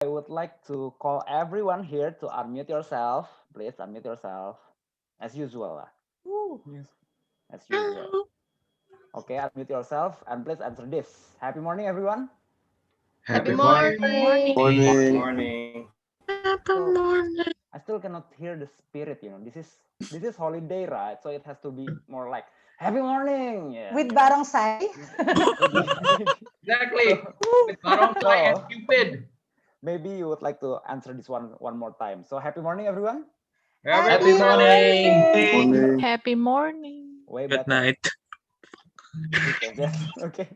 I would like to call everyone here to unmute yourself. Please unmute yourself. As usual. Yes. As usual. Okay, unmute yourself and please answer this. Happy morning, everyone. Happy Happy morning. morning. Morning. Morning. Happy So morning. I still cannot hear the spirit, This is holiday, right? So it has to be more like happy morning. Yeah, With barongsai. so Exactly. With barongsai and so Cupid. maybe you would like to answer this one more time. So happy morning, everyone. Happy Happy Happy morning. morning. morning. Okay. Morning. Happy morning. Way Good better. night. Because yeah, okay.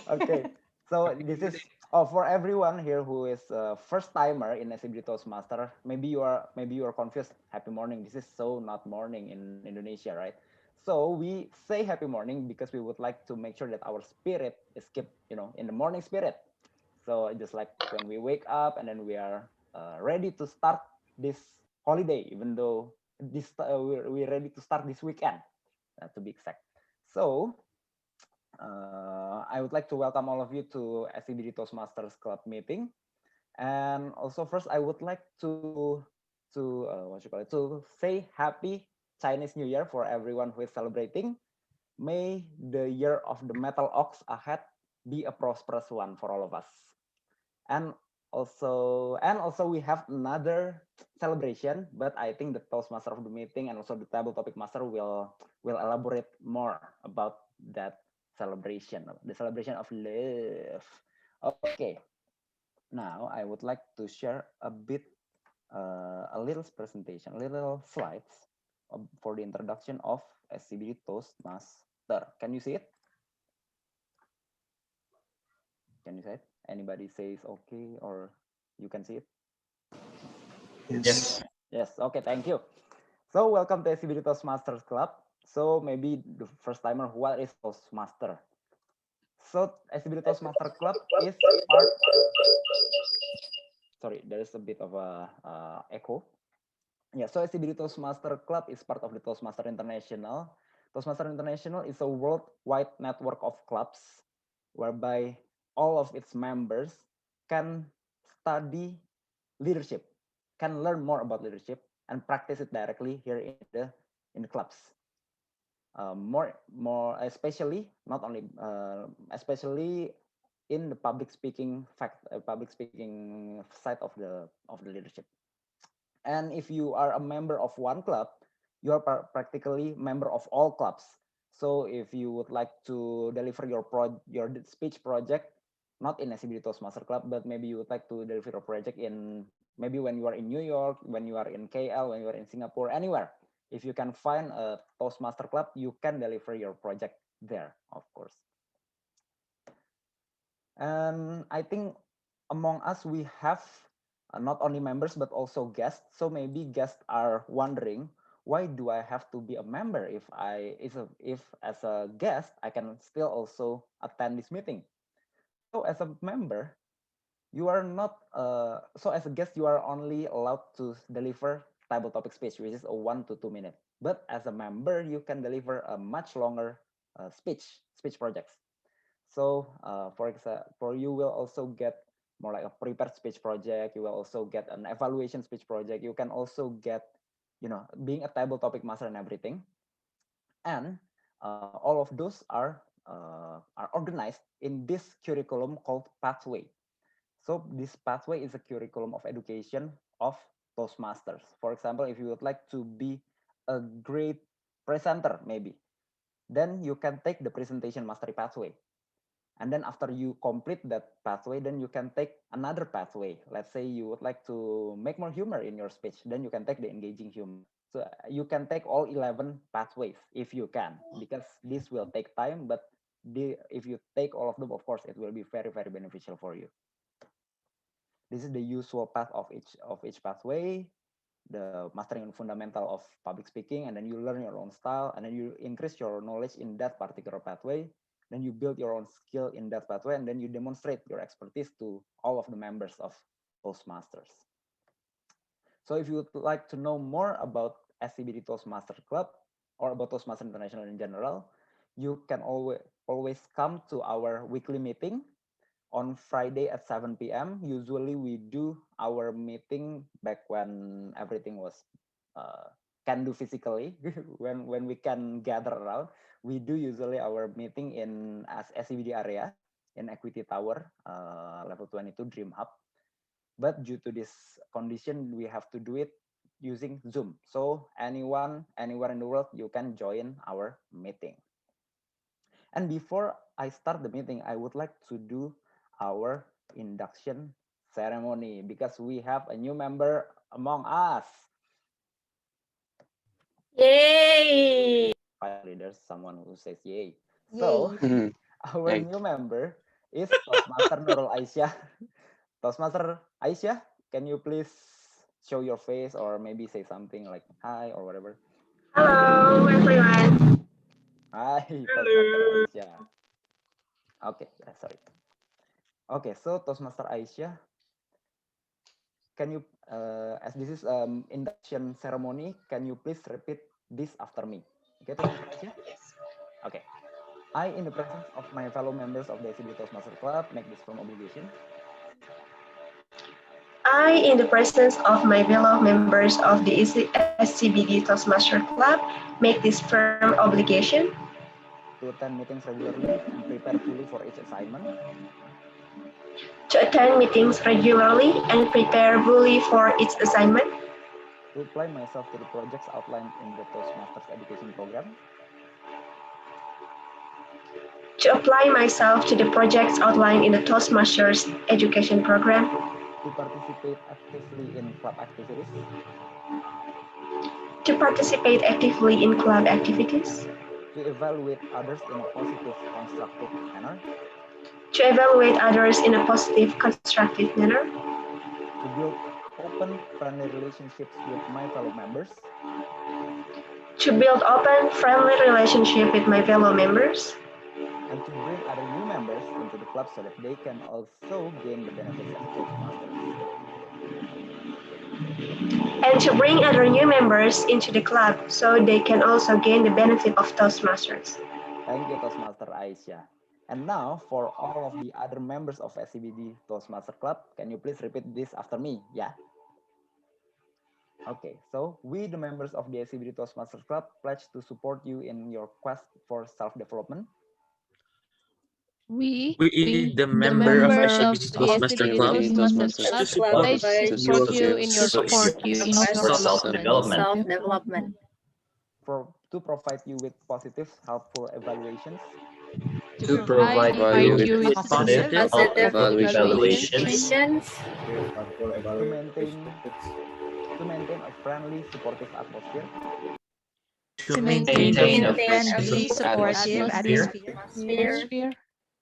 Okay. So Happy this is evening. for everyone here who is a first timer in SCBD Toastmaster. Maybe you are confused. Happy morning. This is so not morning in Indonesia, right? So we say happy morning because we would like to make sure that our spirit is kept, in the morning spirit. So just like when we wake up and then we are ready to start this holiday, even though we're ready to start this weekend, to be exact. So I would like to welcome all of you to SCBD Toastmasters Club meeting. And also first, I would like to what you call it to say happy Chinese New Year for everyone who is celebrating. May the year of the metal ox ahead be a prosperous one for all of us. And also we have another celebration, but I think the Toastmaster of the meeting and also the table topic master will elaborate more about that celebration, the celebration of love. Okay, now I would like to share a little presentation, a little slides for the introduction of SCBD Toastmaster. Can you see it? Can you see it? Anybody says okay, or you can see it? Yes. Yes. Yes. Okay. Thank you. So welcome to SCBD Toastmasters Club. So maybe the first timer, what is Toastmaster? So SCBD Toastmaster Club is part. Sorry, there is a bit of a echo. Yeah. So SCBD Toastmaster Club is part of the Toastmaster International. Toastmaster International is a worldwide network of clubs whereby all of its members can study leadership, can learn more about leadership and practice it directly here in the clubs. More especially not only especially in the public speaking side of the leadership. And if you are a member of one club, you are practically member of all clubs. So if you would like to deliver your speech project, not in SCBD Toastmaster Club, but maybe you would like to deliver a project in maybe when you are in New York, when you are in KL, when you are in Singapore, anywhere. If you can find a Toastmaster Club, you can deliver your project there, of course. And I think among us, we have not only members, but also guests. So maybe guests are wondering, why do I have to be a member if as a guest, I can still also attend this meeting? So as a member, you are not, so as a guest, you are only allowed to deliver table topic speech, which is a 1 to 2 minute. But as a member, you can deliver a much longer speech projects. So for example, for you will also get more like a prepared speech project. You will also get an evaluation speech project. You can also get, being a table topic master and everything. And all of those are organized in this curriculum called Pathway. So this pathway is a curriculum of education of Toastmasters. For example, if you would like to be a great presenter, maybe, then you can take the presentation mastery pathway. And then after you complete that pathway, then you can take another pathway. Let's say you would like to make more humor in your speech, then you can take the engaging humor. So you can take all 11 pathways if you can, because this will take time, but if you take all of them, of course, it will be very, very beneficial for you. This is the usual path of each pathway, the mastering fundamental of public speaking, and then you learn your own style, and then you increase your knowledge in that particular pathway. Then you build your own skill in that pathway, and then you demonstrate your expertise to all of the members of Toastmasters. So if you would like to know more about SCBD Toastmaster Club or about Toastmaster International in general, you can always come to our weekly meeting on Friday at 7 p.m. Usually we do our meeting back when everything was can do physically, when we can gather around. We do usually our meeting in SCBD area in Equity Tower, level 22 Dream Hub. But due to this condition, we have to do it using Zoom. So anyone, anywhere in the world, you can join our meeting. And before I start the meeting, I would like to do our induction ceremony because we have a new member among us. Yay! Finally, there's someone who says yay. So our new member is Toastmaster Nurul Aisyah. Toastmaster Aisyah, can you please show your face or maybe say something like hi or whatever? Hello, everyone. Hi, Toastmaster Aisyah. Okay, sorry. Okay, so Toastmaster Aisyah, can you, as this is induction ceremony, can you please repeat this after me? Okay, Toastmaster Aisyah? Okay. I, in the presence of my fellow members of the SCBD Toastmasters Club, make this firm obligation. I, in the presence of my fellow members of the SCBD Toastmasters Club, make this firm obligation To attend meetings regularly and prepare fully for each assignment. to attend meetings regularly and prepare fully for its assignment, To apply myself to the projects outlined in the Toastmasters education program. to apply myself to the projects outlined in the Toastmasters education program, To participate actively in club activities. to participate actively in club activities, To evaluate others in a positive, constructive manner. to evaluate others in a positive, constructive manner, To build open, friendly relationships with my fellow members. to build open, friendly relationship with my fellow members, And to bring other new members into the club so that they can also gain the benefits of Toastmasters. and to bring other new members into the club so they can also gain the benefit of Toastmasters. Thank you, Toastmaster Aisyah. And now, for all of the other members of SCBD Toastmaster Club, can you please repeat this after me? Yeah. Okay, so we, the members of the SCBD Toastmasters Club, pledge to support you in your quest for self-development. We, The the member of member of SCBD the Toastmaster SCBD Club, Toastmasters Club, pledge to support you in your Self-development. To provide you with positive, helpful evaluations. to provide you with positive, positive evaluations, To maintain a friendly, supportive atmosphere. to maintain a friendly, supportive atmosphere,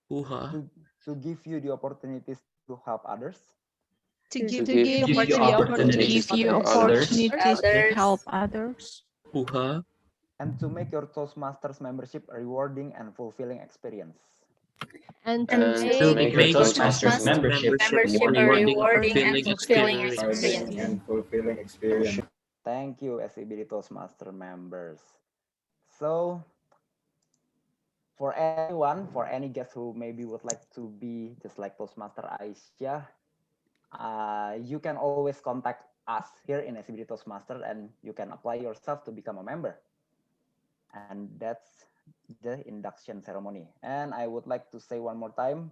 To give you the opportunities to help others. to to give give you the opportunities to help others, And to make your Toastmasters membership a rewarding and fulfilling experience. and to to make make Toastmasters membership a rewarding and fulfilling experience. Thank you, SCBD Toastmaster members. So, for anyone, for any guest who maybe would like to be just like Toastmaster Aisyah, you can always contact us here in SCBD Toastmaster and you can apply yourself to become a member. And that's the induction ceremony. And I would like to say one more time,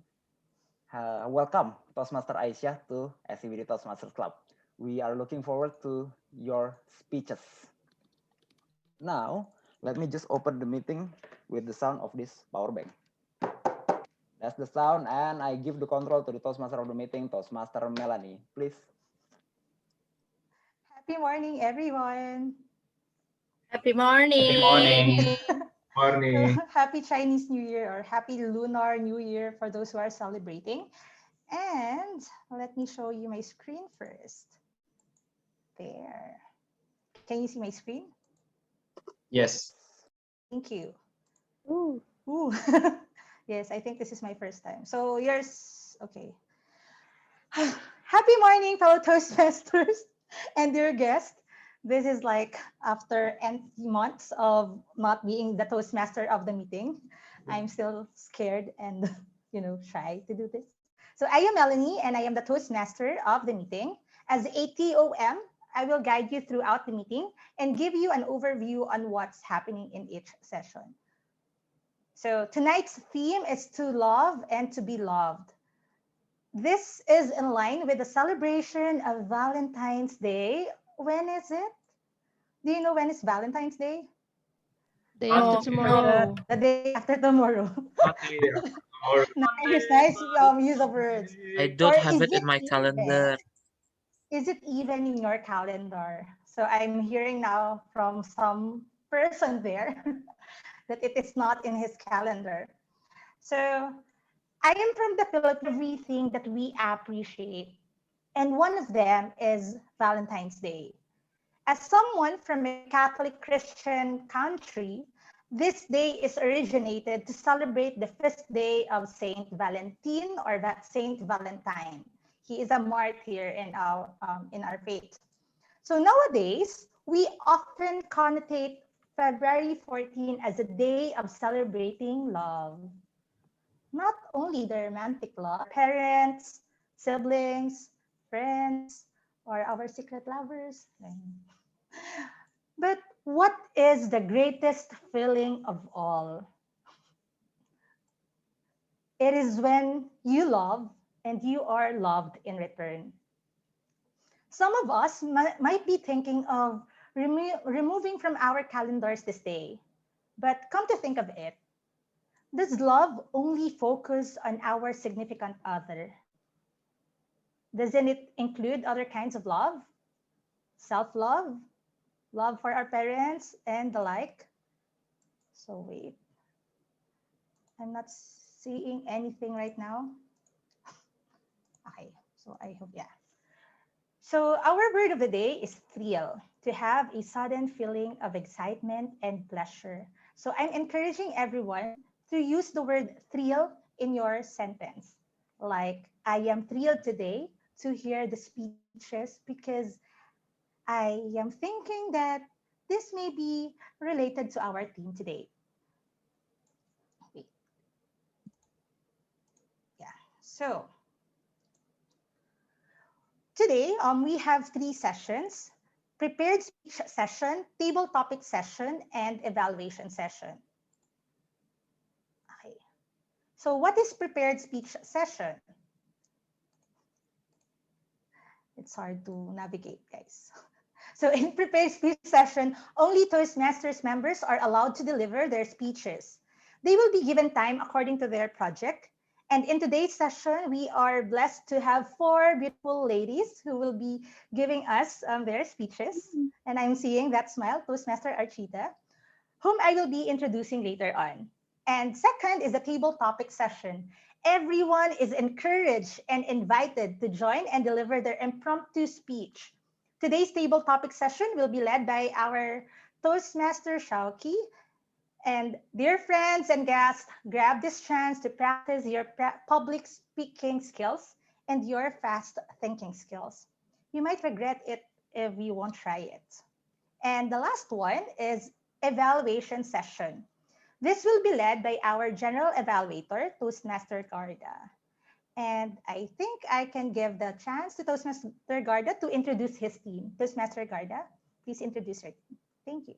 welcome Toastmaster Aisyah to SCBD Toastmasters Club. We are looking forward to your speeches. Now, let me just open the meeting with the sound of this power bank. That's the sound, and I give the control to the Toastmaster of the meeting, Toastmaster Melanie, please. Happy morning, everyone. Happy morning. Morning. Happy Chinese New Year or Happy Lunar New Year for those who are celebrating. And let me show you my screen first. There. Can you see my screen? Yes. Thank you. Ooh. Ooh. Yes, I think this is my first time. So yours, okay. Happy morning, fellow Toastmasters and dear guest. This is like after N months of not being the Toastmaster of the meeting. I'm still scared and shy to do this. So I am Melanie, and I am the Toastmaster of the meeting. As ATOM, I will guide you throughout the meeting and give you an overview on what's happening in each session. So tonight's theme is to love and to be loved. This is in line with the celebration of Valentine's Day. When is it? Do you know when is Valentine's Day? Day after tomorrow. The day after tomorrow. Nice use of words. I Or don't have it in my even calendar. is it even in your calendar? So I'm hearing now from some person there that it is not in his calendar. So I am from the Philippines. Everything that we appreciate, and one of them is Valentine's Day. As someone from a Catholic Christian country, this day is originated to celebrate the feast day of Saint Valentine or Saint Valentine. He is a martyr in our faith. So nowadays, we often connotate February 14 as a day of celebrating love. Not only the romantic love, parents, siblings, friends, or our secret lovers. But what is the greatest feeling of all? It is when you love and you are loved in return. Some of us might be thinking of removing from our calendars this day. But come to think of it, does love only focus on our significant other? Doesn't it include other kinds of love? Self-love, love for our parents, and the like? So wait, I'm not seeing anything right now. Okay, so I hope, yeah. So our word of the day is thrill, to have a sudden feeling of excitement and pleasure. So I'm encouraging everyone to use the word thrill in your sentence. Like, I am thrilled today to hear the speeches because I am thinking that this may be related to our theme today. Wait, yeah. So today, we have three sessions: prepared speech session, table topic session, and evaluation session. Okay. So what is prepared speech session? It's hard to navigate, guys. So in prepared speech session, only Toastmasters members are allowed to deliver their speeches. They will be given time according to their project. And in today's session, we are blessed to have four beautiful ladies who will be giving us their speeches. And I'm seeing that smile, Toastmaster Arcita, whom I will be introducing later on. And second is the table topic session. Everyone is encouraged and invited to join and deliver their impromptu speech. Today's table topic session will be led by our Toastmaster Shauki. And dear friends and guests, grab this chance to practice your public speaking skills and your fast thinking skills. You might regret it if you won't try it. And the last one is evaluation session. This will be led by our general evaluator, Toastmaster Garda. And I think I can give the chance to Toastmaster Garda to introduce his team. Toastmaster Garda, please introduce your team. Thank you.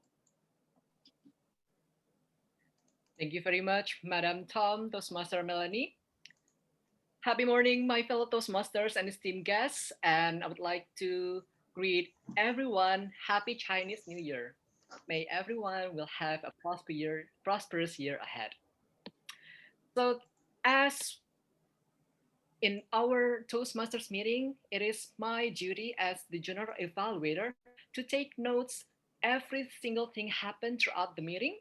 Thank you very much, Madam Tom, Toastmaster Melanie. Happy morning, my fellow Toastmasters and esteemed guests. And I would like to greet everyone Happy Chinese New Year. May everyone will have a prosperous year ahead. So, as in our Toastmasters meeting, it is my duty as the general evaluator to take notes every single thing happened throughout the meeting,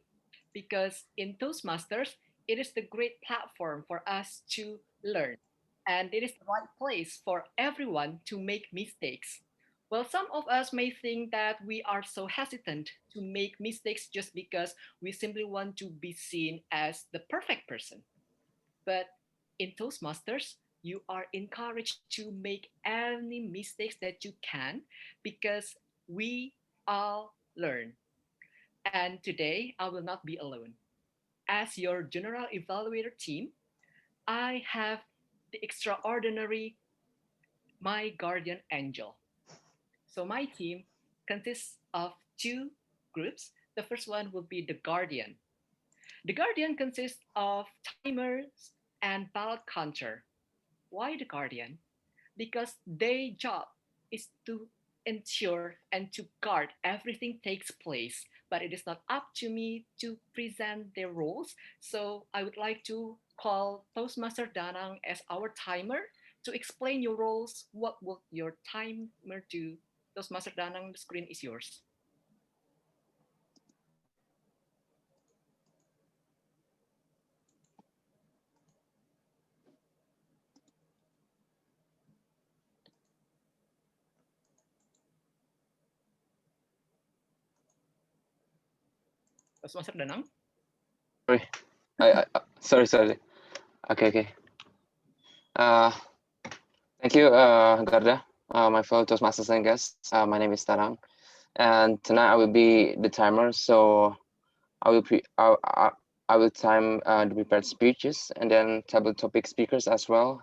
because in Toastmasters, it is the great platform for us to learn, and it is the right place for everyone to make mistakes. Well, some of us may think that we are so hesitant to make mistakes just because we simply want to be seen as the perfect person. But in Toastmasters, you are encouraged to make any mistakes that you can, because we all learn. And today, I will not be alone. As your general evaluator team, I have the extraordinary my guardian angel. So my team consists of two groups. The first one will be the guardian. The guardian consists of timers and ballot counter. Why the guardian? Because their job is to ensure and to guard everything takes place, but it is not up to me to present their roles. So I would like to call Toastmaster Danang as our timer to explain your roles. What will your timer do? Toastmaster Danang, the screen is yours. Toastmaster Danang? Sorry, sorry. Okay. Thank you, Garda, my fellow Toastmasters and guests. My name is Tarang, and tonight I will be the timer. So I will time the prepared speeches and then table topic speakers as well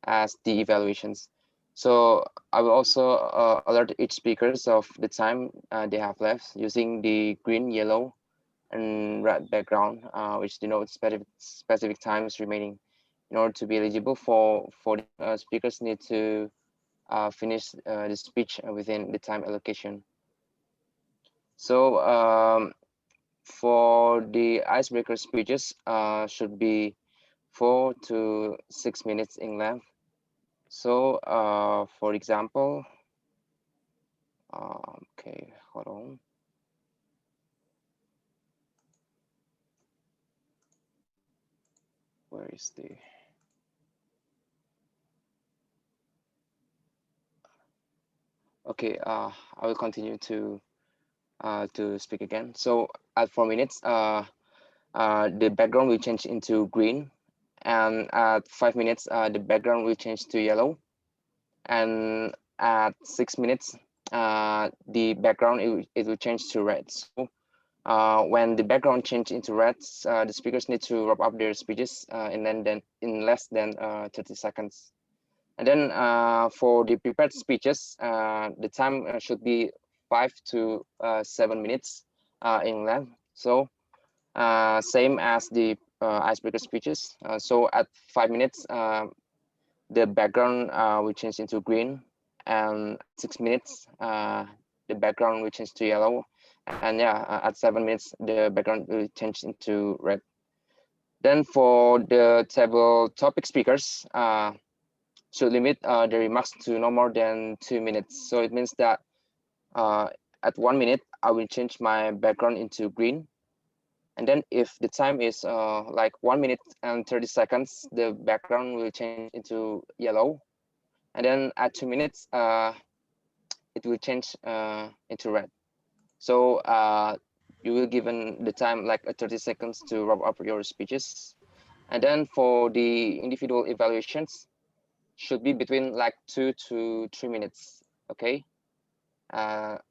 as the evaluations. So I will also alert each speakers of the time they have left using the green, yellow, and red background, which denotes specific times remaining. In order to be eligible for the speakers need to finish the speech within the time allocation. So for the icebreaker speeches should be 4 to 6 minutes in length. So for example, okay, hold on. Where is the okay, I will continue to speak again. So at 4 minutes, the background will change into green, and at 5 minutes, the background will change to yellow, and at 6 minutes, the background it will change to red. So when the background change into red, the speakers need to wrap up their speeches in less than 30 seconds. And then for the prepared speeches, the time should be 5 to 7 minutes in length. So same as the icebreaker speeches. So at 5 minutes, the background will change into green, and at 6 minutes, the background will change to yellow, and yeah, at 7 minutes, the background will change into red. Then for the table topic speakers, should limit the remarks to no more than 2 minutes. So it means that at 1 minute, I will change my background into green. And then if the time is like 1 minute and 30 seconds, the background will change into yellow. And then at 2 minutes, it will change into red. So you will given the time like 30 seconds to wrap up your speeches. And then for the individual evaluations, should be between like 2 to 3 minutes, okay? And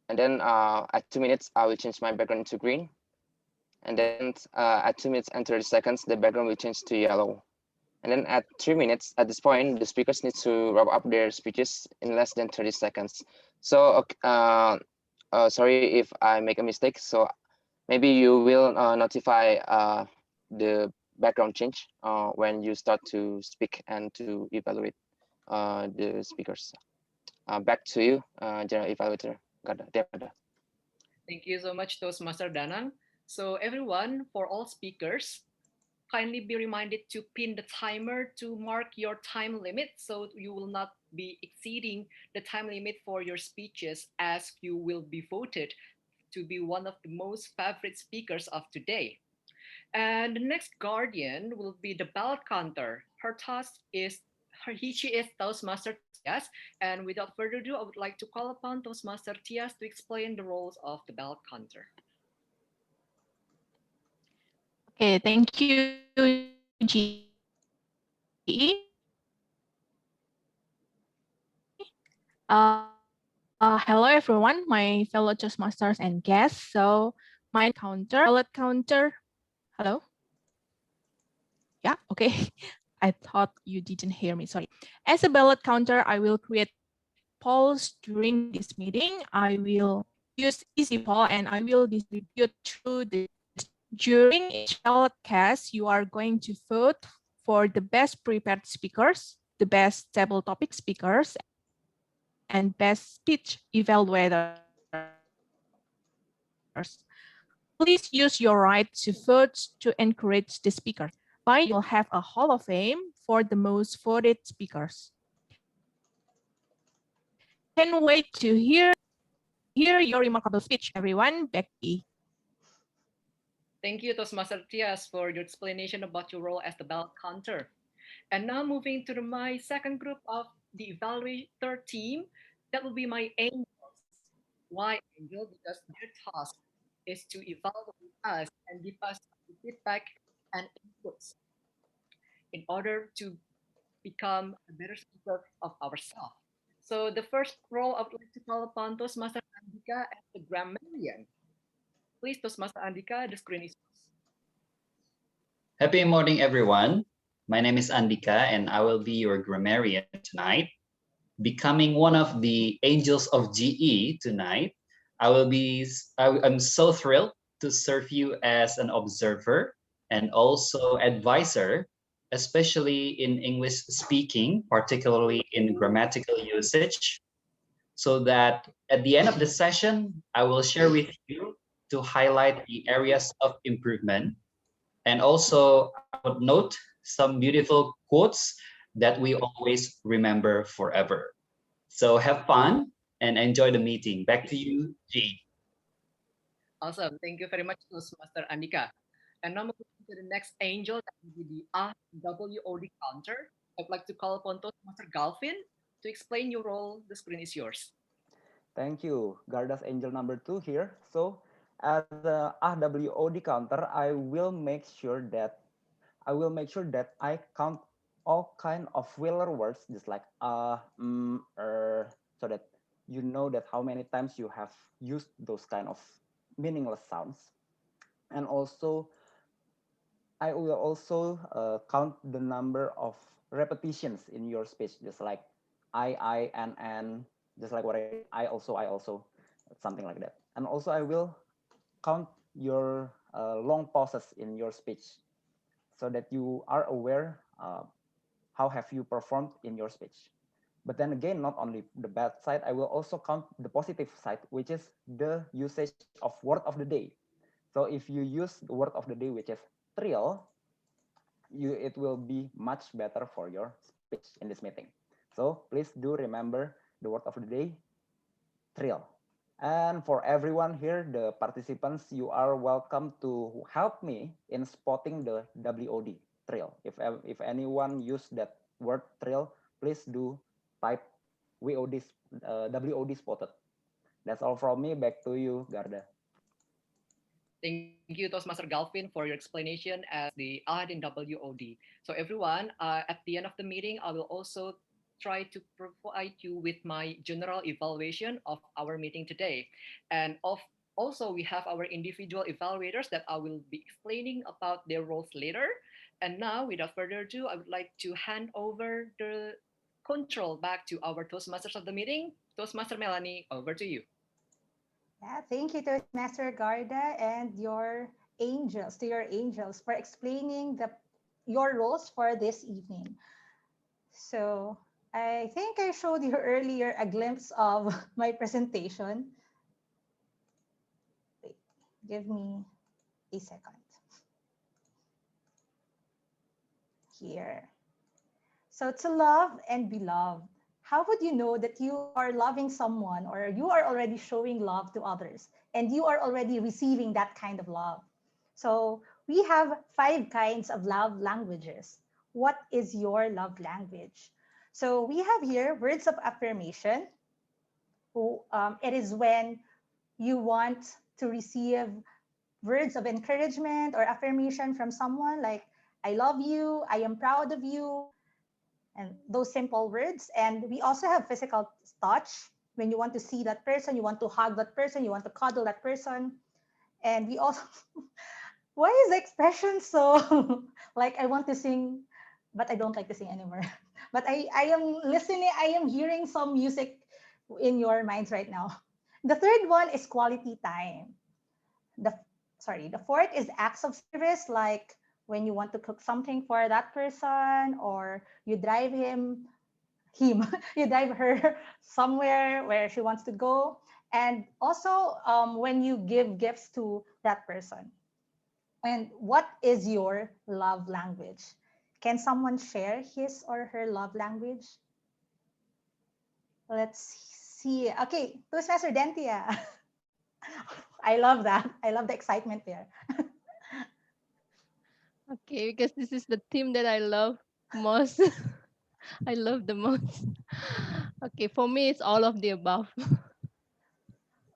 then at 2 minutes, I will change my background to green. And then at 2 minutes and 30 seconds, the background will change to yellow. And then at 3 minutes, at this point, the speakers need to wrap up their speeches in less than 30 seconds. So sorry if I make a mistake. So maybe you will notify the background change when you start to speak and to evaluate the speakers. Back to you, General Evaluator. Thank you so much, Toastmaster Danang. So everyone, for all speakers, kindly be reminded to pin the timer to mark your time limit so you will not be exceeding the time limit for your speeches, as you will be voted to be one of the most favorite speakers of today. And the next guardian will be the ballot counter. Her task is she is Toastmaster Tias. And without further ado, I would like to call upon Toastmaster Tias to explain the roles of the ballot counter. Okay, thank you, GE. Hello, everyone, my fellow Toastmasters and guests. So my ballot counter. Hello? Yeah, okay. I thought you didn't hear me, sorry. As a ballot counter, I will create polls during this meeting. I will use easy poll and I will distribute through the during each ballot cast, you are going to vote for the best prepared speakers, the best table topic speakers, and best speech evaluators. Please use your right to vote to encourage the speakers. By you'll have a Hall of Fame for the most voted speakers. Can't wait to hear your remarkable speech, everyone. Back to you. Thank you, Toastmaster Tias, for your explanation about your role as the ballot counter. And now moving to my second group of the evaluator team, that will be my angels. Why angel? Because their task is to evaluate us and give us feedback and inputs in order to become a better speaker of ourselves. So the first role I would like to call upon Toastmaster Andika as the grammarian. Please, Toastmaster Andika, the screen is yours. Happy morning, everyone. My name is Andika, and I will be your grammarian tonight. Becoming one of the angels of GE tonight, I'm so thrilled to serve you as an observer and also advisor, especially in English speaking, particularly in grammatical usage, so that at the end of the session, I will share with you to highlight the areas of improvement. And also, I would note some beautiful quotes that we always remember forever. So have fun and enjoy the meeting. Back to you, G. Awesome. Thank you very much, Toastmaster Andika. And now moving to the next angel, that will be the WOD counter. I'd like to call upon Toastmaster Galvin to explain your role. The screen is yours. Thank you, Garda's angel number 2 here. So as the AWOD counter, I will make sure that I count all kind of filler words, just like so that you know that how many times you have used those kind of meaningless sounds. And also, I will also count the number of repetitions in your speech, just like and, just like what I did, I also, something like that. And also, I will count your long pauses in your speech, so that you are aware how have you performed in your speech. But then again, not only the bad side, I will also count the positive side, which is the usage of word of the day. So if you use the word of the day, which is thrill, it will be much better for your speech in this meeting. So please do remember the word of the day, thrill. And for everyone here, the participants, you are welcome to help me in spotting the WOD, thrill. If anyone use that word thrill, please do type WOD spotted. That's all from me. Back to you, Garda. Thank you, Toastmaster Galvin, for your explanation as the odd in WOD. So everyone, at the end of the meeting, I will also try to provide you with my general evaluation of our meeting today. And also, we have our individual evaluators that I will be explaining about their roles later. And now, without further ado, I would like to hand over the control back to our Toastmasters of the meeting. Toastmaster Melanie, over to you. Yeah, thank you, Toastmaster Garda, and your angels for explaining your roles for this evening. So I think I showed you earlier a glimpse of my presentation. Wait, give me a second. Here. So to love and be loved. How would you know that you are loving someone or you are already showing love to others and you are already receiving that kind of love? So we have 5 kinds of love languages. What is your love language? So we have here words of affirmation. It is when you want to receive words of encouragement or affirmation from someone like, I love you, I am proud of you, and those simple words. And we also have physical touch. When you want to see that person, you want to hug that person, you want to cuddle that person. And we also, why is the expression so like I want to sing but I don't like to sing anymore. But I am listening, I am hearing some music in your minds right now. The third one is quality time. The fourth is acts of service, like when you want to cook something for that person, or you drive him, you drive her somewhere where she wants to go. And also when you give gifts to that person. And what is your love language? Can someone share his or her love language? Let's see. Okay, Toastmaster Dentia. I love that. I love the excitement there. Okay, because this is the theme that I love most. I love the most. Okay, for me, it's all of the above.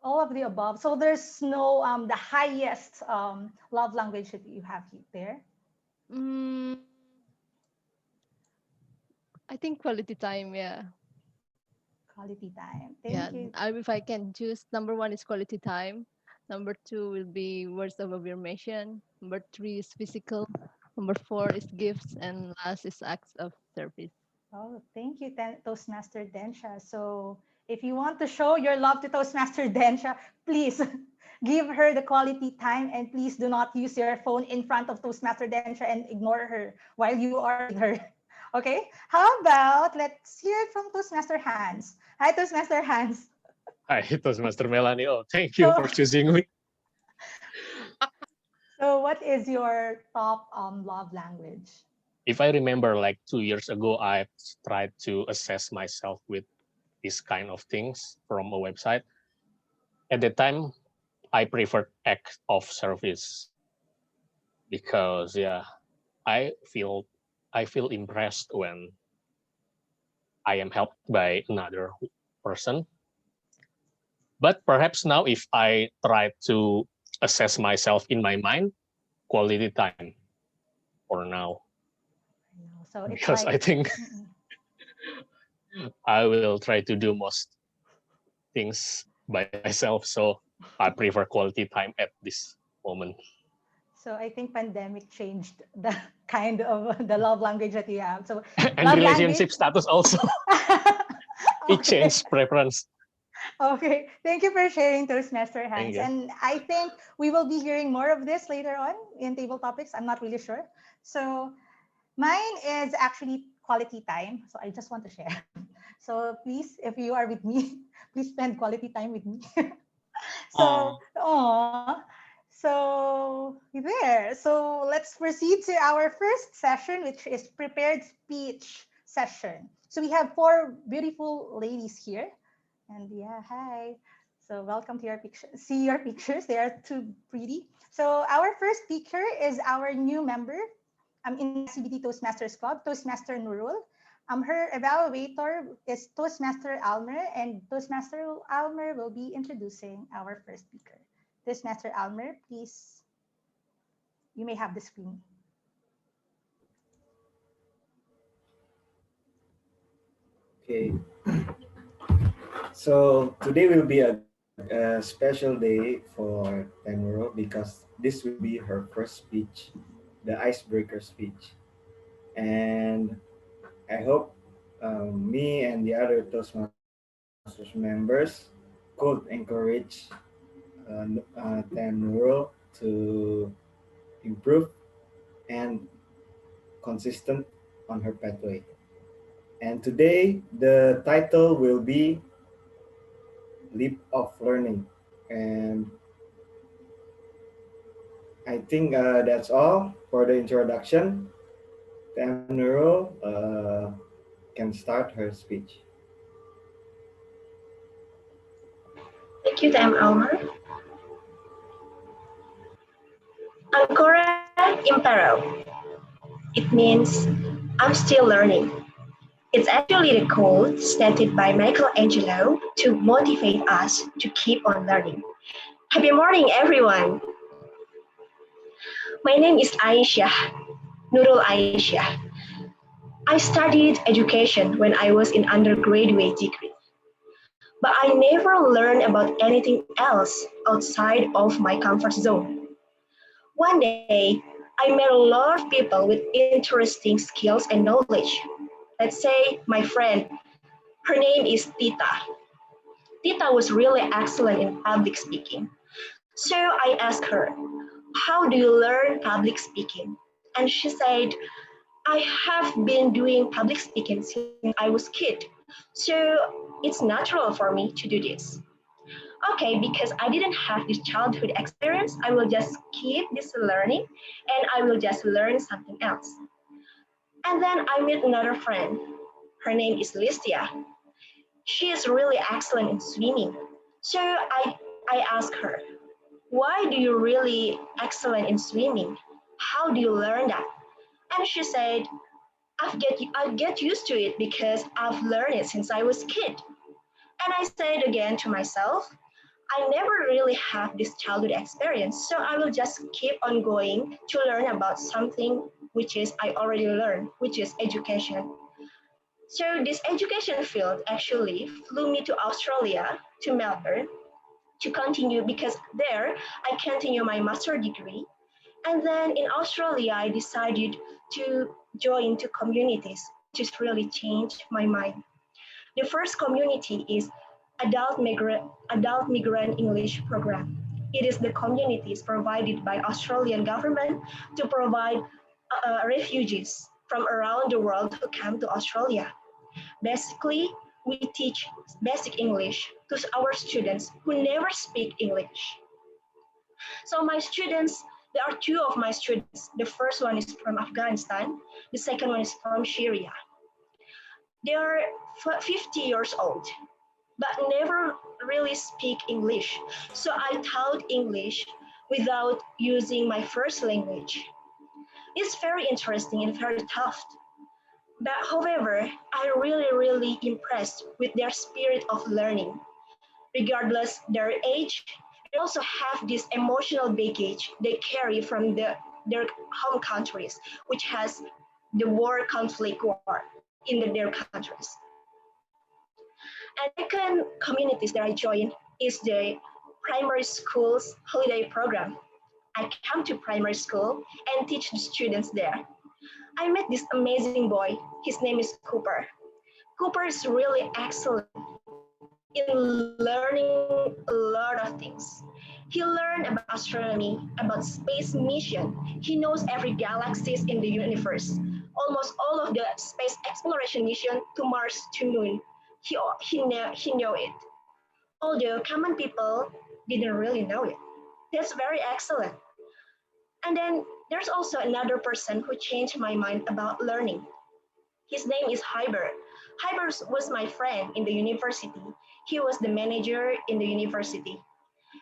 All of the above. So there's no the highest love language that you have there. Mm, I think quality time, yeah. Quality time. Yeah, Thank you. if I can choose, number one is quality time. Number two will be words of affirmation. Number three is physical. Number four is gifts. And last is acts of service. Oh, thank you, Toastmaster Densha. So if you want to show your love to Toastmaster Densha, please give her the quality time, and please do not use your phone in front of Toastmaster Densha and ignore her while you are with her. Okay, how about let's hear it from Toastmaster Hans. Hi, Toastmaster Hans. Hi, Toastmaster Melanie. Oh, thank you So, for choosing me. so what is your top love language? If I remember, like 2 years ago, I tried to assess myself with these kind of things from a website. At the time, I preferred act of service because, yeah, I feel impressed when I am helped by another person. But perhaps now, if I try to assess myself in my mind, quality time for now. So it's Because like I think I will try to do most things by myself. So I prefer quality time at this moment. so I think pandemic changed the kind of the love language that you have. So And love relationship language. status also. It Okay. changed preference. Okay. Thank you for sharing those, Master Thank Hans. you. And I think we will be hearing more of this later on in table topics. I'm not really sure. So mine is actually quality time. So I just want to share. So please, if you are with me, please spend quality time with me. So, so there. So let's proceed to our first session, which is prepared speech session. So we have four beautiful ladies here, and yeah, hi. So welcome to your picture. See your pictures; they are too pretty. So our first speaker is our new member. In the SCBD Toastmasters Club, Toastmaster Nurul. Her evaluator is Toastmaster Almer, and Toastmaster Almer will be introducing our first speaker. Toastmaster Almer, please, you may have the screen. Okay. So today will be a special day for Tamuro because this will be her first speech, the icebreaker speech. And I hope me and the other Toastmasters members could encourage Tamuro to improve and consistent on her pathway. And today the title will be Leap of Learning. And I think that's all for the introduction. Tamnuro can start her speech. Thank you, Tam Almer. Ancora impero. It means I'm still learning. It's actually the quote stated by Michelangelo to motivate us to keep on learning. Happy morning, everyone. My name is Aisyah, Nurul Aisyah. I studied education when I was in undergraduate degree, but I never learned about anything else outside of my comfort zone. One day, I I met a lot of people with interesting skills and knowledge. Let's say my friend, her name is Tita. Tita was really excellent in public speaking. So I asked her, how do you learn public speaking? And she said, I have been doing public speaking since I was a kid. So it's natural for me to do this. Okay, because I didn't have this childhood experience, I will just keep this learning and I will just learn something else. And then I met another friend. Her name is Listia. She is really excellent in swimming. So I asked her, why do you really excellent in swimming? How do you learn that? And she said, I get used to it because I've learned it since I was a kid. And I said again to myself, I never really have this childhood experience, so I will just keep on going to learn about something which is I already learned, which is education. So this education field actually flew me to Australia, to Melbourne, to continue because there I continue my master degree. And then in Australia, I decided to join two communities, which has really changed my mind. The first community is Adult Migrant English Program. It is the communities provided by Australian government to provide refugees from around the world who come to Australia. Basically, we teach basic English to our students who never speak English. So my students, there are two of my students. The first one is from Afghanistan. The second one is from Syria. They are 50 years old, but never really speak English. So I taught English without using my first language. It's very interesting and very tough. But however, I really impressed with their spirit of learning, regardless their age, and also have this emotional baggage they carry from their home countries, which has the war conflict war in their countries. And second communities that I joined is the primary schools holiday program. I come to primary school and teach the students there. I met this amazing boy. His name is Cooper. Cooper is really excellent in learning a lot of things. He learned about astronomy, about space mission. He knows every galaxies in the universe. Almost all of the space exploration mission to Mars to Moon. He know it. Although common people didn't really know it. That's very excellent. And then there's also another person who changed my mind about learning. His name is Hyber. Hyber was my friend in the university. He was the manager in the university.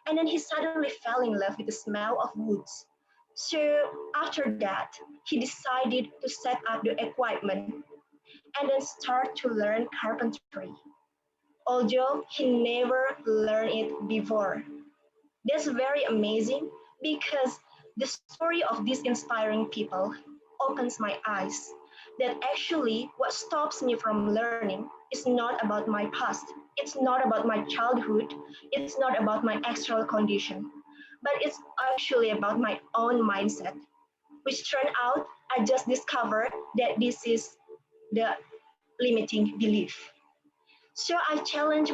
And then he suddenly fell in love with the smell of woods. So after that, he decided to set up the equipment and then start to learn carpentry, although he never learned it before. That's very amazing because the story of these inspiring people opens my eyes that actually what stops me from learning is not about my past. It's not about my childhood. It's not about my external condition, but it's actually about my own mindset, which turned out I just discovered that this is the limiting belief. So I challenge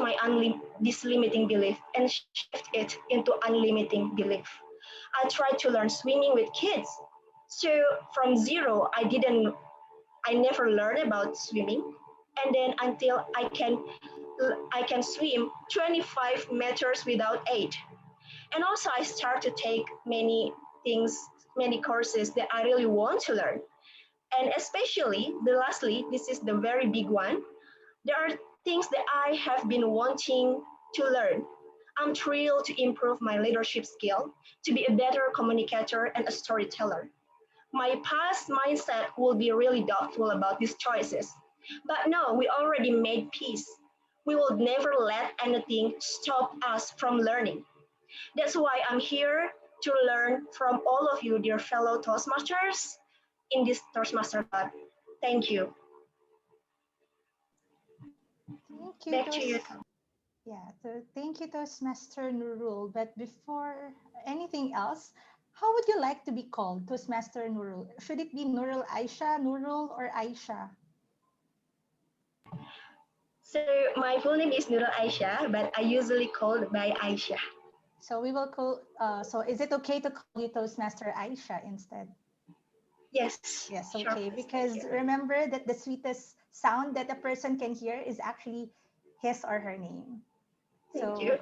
this limiting belief and shift it into unlimiting belief. I tried to learn swimming with kids. So from zero, I never learned about swimming. And then until I can swim 25 meters without aid. And also I start to take many things, many courses that I really want to learn. And especially, lastly, this is the very big one. There are things that I have been wanting to learn. I'm thrilled to improve my leadership skill, to be a better communicator and a storyteller. My past mindset will be really doubtful about these choices. But no, we already made peace. We will never let anything stop us from learning. That's why I'm here to learn from all of you, dear fellow Toastmasters, in this Toastmaster Club. Thank you. Thank you, Back to you. yeah, so thank you, Toastmaster Nurul. But before anything else, How would you like to be called, Toastmaster Nurul? Should it be Nurul Aisyah, Nurul, or Aisyah? So my full name is Nurul Aisyah, but I usually called by Aisyah. So we will call. So is it okay to call you Toastmaster Aisyah instead? Yes. Yes, Sure, okay. please. Because Thank you. remember that the sweetest sound that a person can hear is actually his or her name. Thank So you.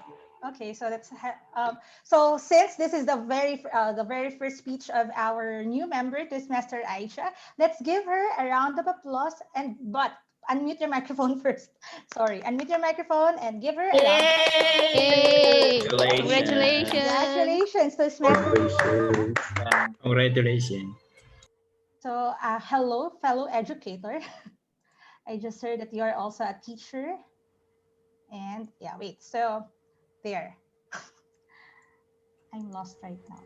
okay, so so since this is the very first speech of our new member, Toastmaster Aisha, let's give her a round of applause. But unmute your microphone first. Sorry, unmute your microphone and give her a round. Yay! Congratulations. Congratulations! Congratulations, Toastmaster. Congratulations. So hello, fellow educator. I just heard that you are also a teacher. And yeah, wait. So there. I'm lost right now.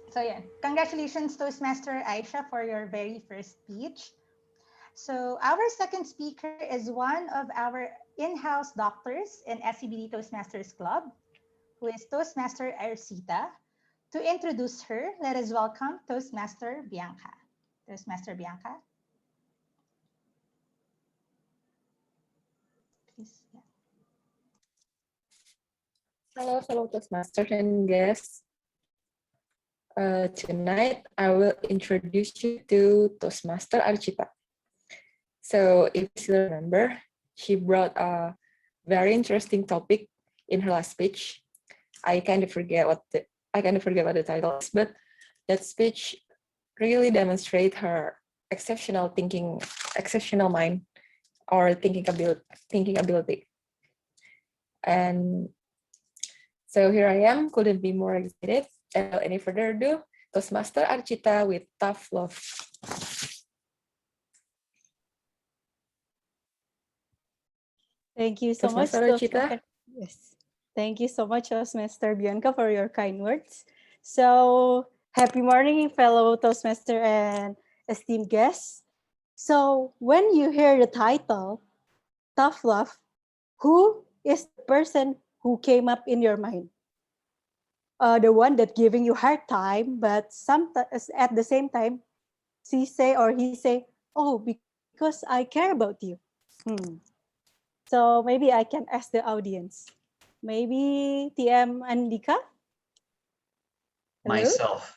So yeah, congratulations Toastmaster Aisha for your very first speech. So our second speaker is one of our in-house doctors in SCBD Toastmasters Club, who is Toastmaster Arcita. To introduce her, let us welcome Toastmaster Bianca. Toastmaster Bianca, please. Yeah. Hello, fellow Toastmasters and guests. Tonight, I will introduce you to Toastmaster Arcita. So, if you still remember, she brought a very interesting topic in her last speech. I kind of forget what the title is, but that speech really demonstrates her exceptional thinking, exceptional mind, or thinking ability. And so here I am, couldn't be more excited. And without any further ado, Toastmaster Arcita with Tough Love. Thank you so much, Toastmaster Arcita. Yes. Thank you so much, Toastmaster Bianca, for your kind words. So, happy morning, fellow Toastmaster and esteemed guests. So, when you hear the title, Tough Love, who is the person who came up in your mind? The one that giving you hard time, but sometimes at the same time, she say or he say, "Oh, because I care about you." So maybe I can ask the audience. Maybe TM Andika? Hello? Myself.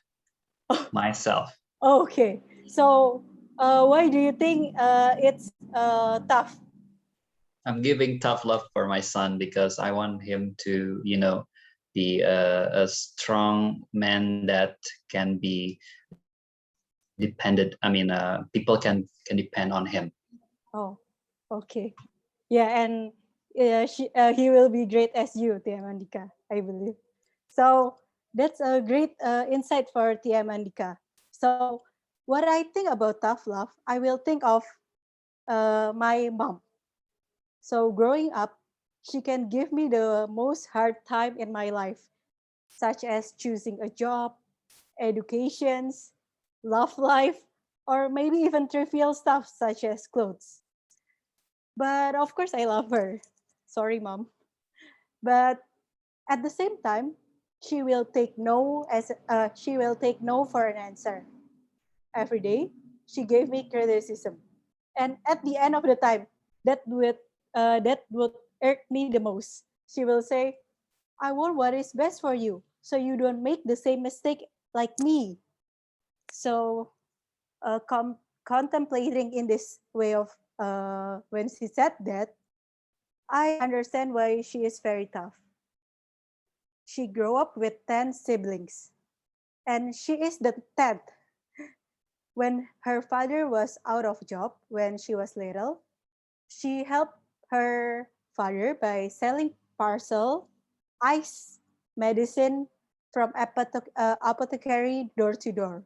Myself. Okay. So why do you think it's tough? I'm giving tough love for my son because I want him to, be a strong man that can be dependent. I mean, people can depend on him. Oh, okay. Yeah, and he will be great as you, TM Andika, I believe. So that's a great insight for TM Andika. So what I think about tough love, I will think of my mom. So growing up, she can give me the most hard time in my life, such as choosing a job, educations, love life, or maybe even trivial stuff such as clothes. But of course, I love her. Sorry, mom. But at the same time, she will take no for an answer. Every day, she gave me criticism, and at the end of the time, that would irk me the most. She will say, "I want what is best for you, so you don't make the same mistake like me." So, contemplating in this way of when she said that, I understand why she is very tough. She grew up with 10 siblings, and she is the 10th. When her father was out of job when she was little, she helped her father by selling parcel, ice, medicine from apothecary door to door.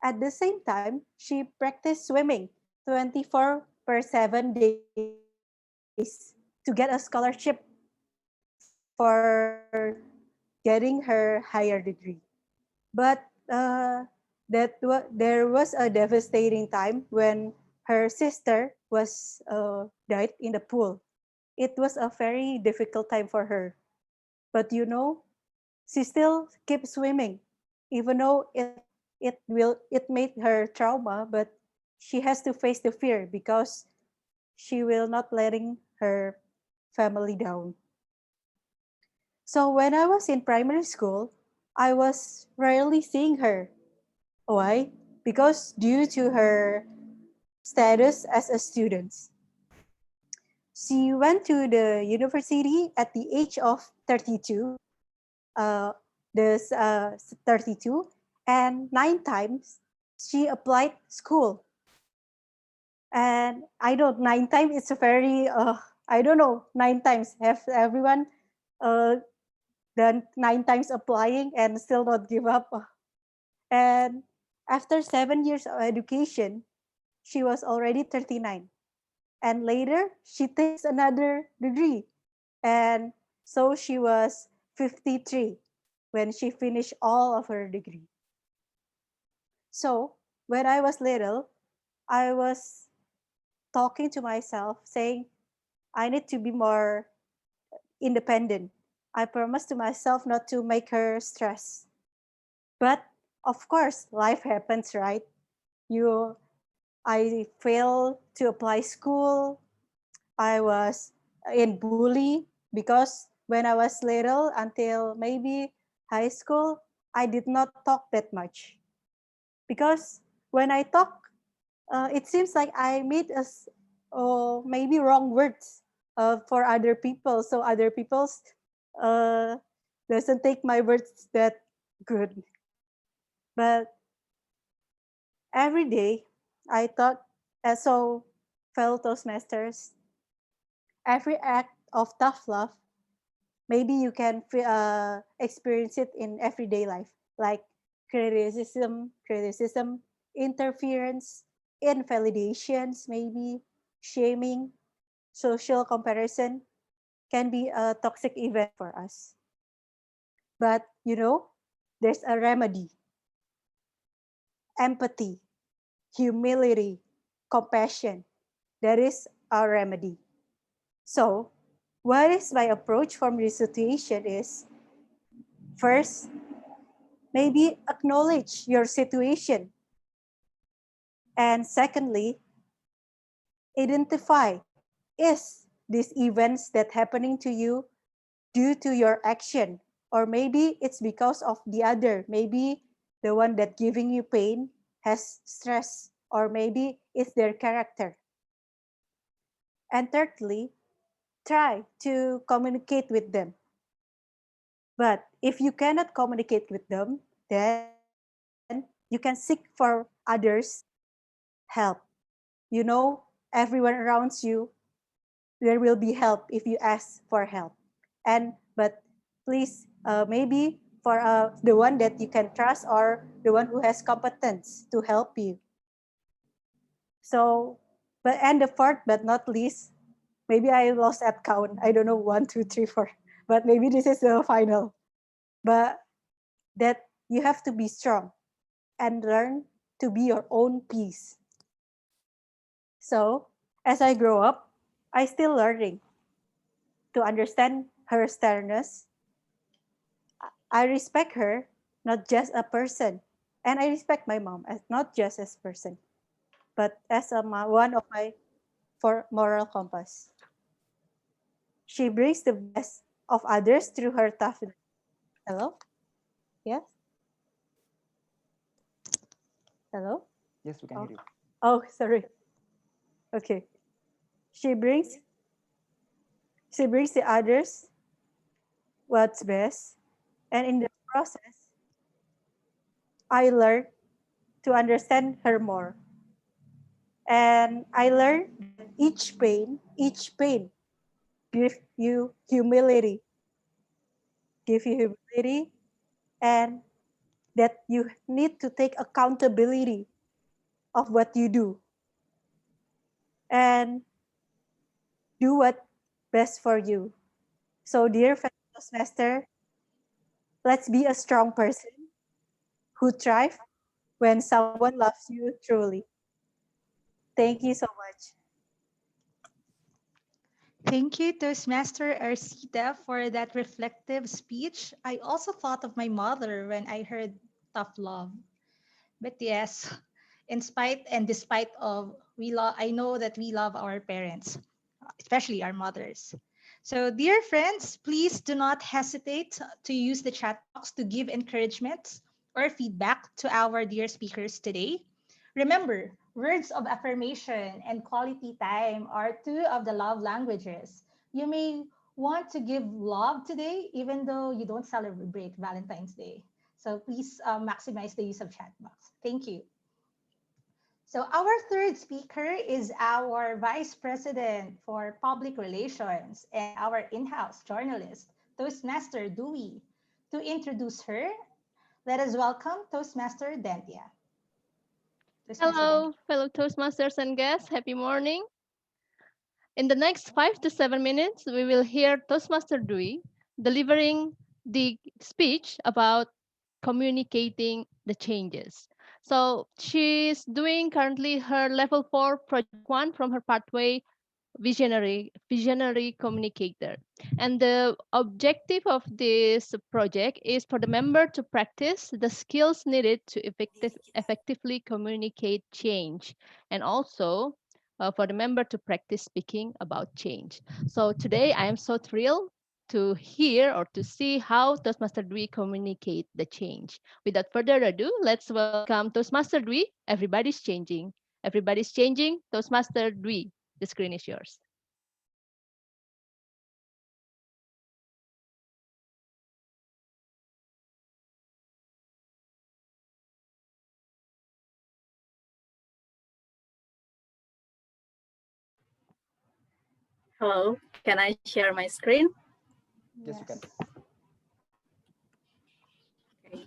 At the same time, she practiced swimming 24 per 7 days to get a scholarship for getting her higher degree. But there was a devastating time when her sister was died in the pool. It was a very difficult time for her. But she still kept swimming. even though it made her trauma, but she has to face the fear because she will not letting her family down. So when I was in primary school, I was rarely seeing her. Why? Because due to her status as a student. She went to the university at the age of 32, uh, 32, and 9 times she applied school. And I don't, 9 times, it's a very, I don't know, 9 times. Have everyone done 9 times applying and still not give up? And after 7 years of education, she was already 39. And later, she takes another degree. And so she was 53 when she finished all of her degree. So when I was little, I was talking to myself, saying, I need to be more independent. I promised to myself not to make her stress. But of course, life happens, right? I failed to apply school. I was in bully because when I was little until maybe high school, I did not talk that much. Because when I talk, it seems like I made maybe wrong words for other people. So other people's uh, doesn't take my words that good. But every day, I thought, so fellow Toastmasters, every act of tough love, maybe you can experience it in everyday life, like criticism, interference, invalidations, maybe shaming, social comparison can be a toxic event for us. But there's a remedy: empathy, humility, compassion. That is our remedy. So, what is my approach from this situation is, first, maybe acknowledge your situation. And secondly, identify, is these events that happening to you due to your action, or maybe it's because of the other, maybe the one that giving you pain has stress, or maybe it's their character. And thirdly, try to communicate with them. But if you cannot communicate with them, then you can seek for others help. Everyone around you, there will be help if you ask for help. But please, maybe for the one that you can trust, or the one who has competence to help you. So, and the fourth but not least, maybe I lost at count. I don't know, 1, 2, 3, 4. But maybe this is the final. But that you have to be strong and learn to be your own peace. So as I grow up, I still learning to understand her sternness. I respect her, not just a person. And I respect my mom as not just as a person, but as one of my moral compass. She brings the best of others through her toughness. Hello? Yes? Hello? Yes, we can hear you. Oh, sorry. Okay. She brings the others what's best. And in the process, I learned to understand her more. And I learned that each pain give you humility, and that you need to take accountability of what you do and do what best for you. So dear fellow semester, let's be a strong person who thrive when someone loves you truly. Thank you so much. Thank you, Toastmaster Arcita, for that reflective speech. I also thought of my mother when I heard tough love. But yes, in spite and despite of I know that we love our parents, especially our mothers. So, dear friends, please do not hesitate to use the chat box to give encouragement or feedback to our dear speakers today. Remember, words of affirmation and quality time are two of the love languages. You may want to give love today, even though you don't celebrate Valentine's Day. So please maximize the use of chat box. Thank you. So our third speaker is our Vice President for Public Relations and our in-house journalist, Toastmaster Duwi. To introduce her, let us welcome Toastmaster Dentia. Hello, fellow Toastmasters and guests. Happy morning. In the next 5 to 7 minutes, we will hear Toastmaster Duwi delivering the speech about communicating the changes. So she's doing currently her level 4 project 1 from her pathway visionary communicator. And the objective of this project is for the member to practice the skills needed to effectively communicate change, and also for the member to practice speaking about change. So today I am so thrilled to hear or to see how Toastmaster Dwi communicate the change. Without further ado, let's welcome Toastmaster Dwi. Everybody's changing. Everybody's changing. Toastmaster Dwi, the screen is yours. Hello, can I share my screen? Yes, you can. Okay.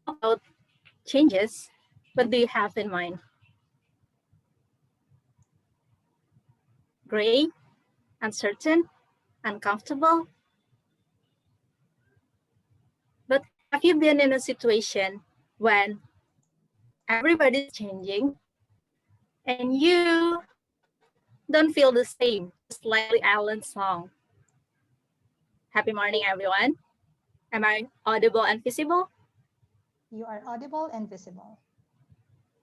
About changes, what do you have in mind? Gray, uncertain, uncomfortable? But have you been in a situation when everybody's changing and you don't feel the same, just like the Allen song? Happy morning, everyone. Am I audible and visible? You are audible and visible.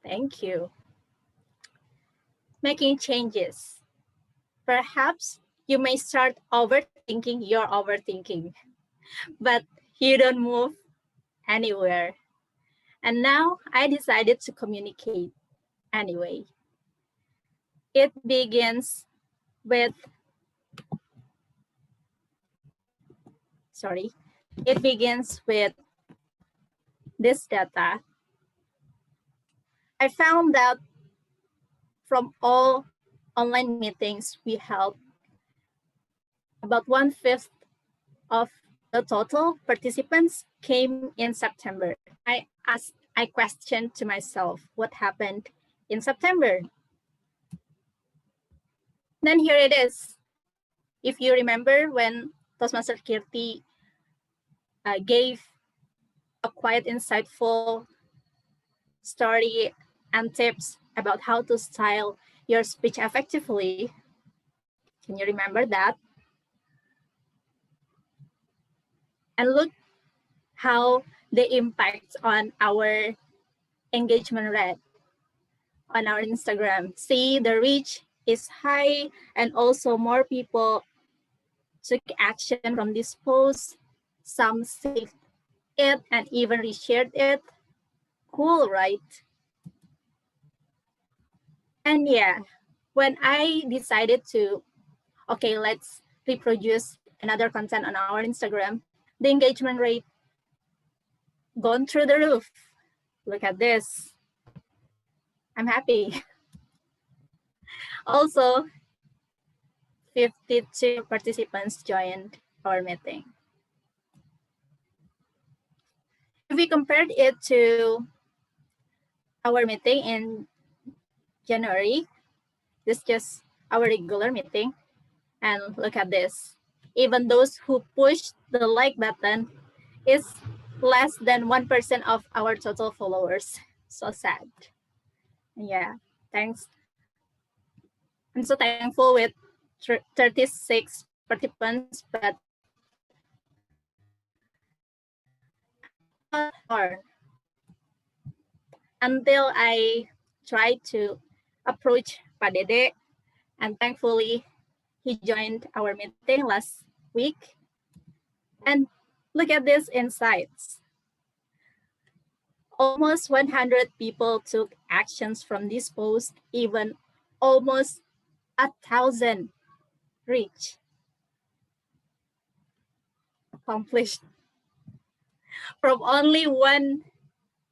Thank you. Making changes. Perhaps you may start overthinking your overthinking, but you don't move anywhere. And now I decided to communicate anyway. It begins with, this data. I found that from all online meetings we held, about 1/5 of the total participants came in September. I questioned to myself what happened in September. Then here it is. If you remember when Toastmaster Kirti gave a quite insightful story and tips about how to style your speech effectively. Can you remember that? And look how the impact on our engagement rate on our Instagram. See, the reach is high and also more people took action from this post. Some saved it and even reshared it. Cool, right? And yeah, when I decided to, okay, let's reproduce another content on our Instagram, the engagement rate gone through the roof. Look at this. I'm happy. Also, 52 participants joined our meeting. If we compared it to our meeting in January, this is just our regular meeting. And look at this. Even those who pushed the like button is less than 1% of our total followers. So sad. Yeah, thanks I'm so thankful with 36 participants, but I thought more until I tried to approach Pak Dede, and thankfully he joined our meeting last week. And look at these insights. Almost 100 people took actions from this post, even almost 1,000 reach accomplished from only one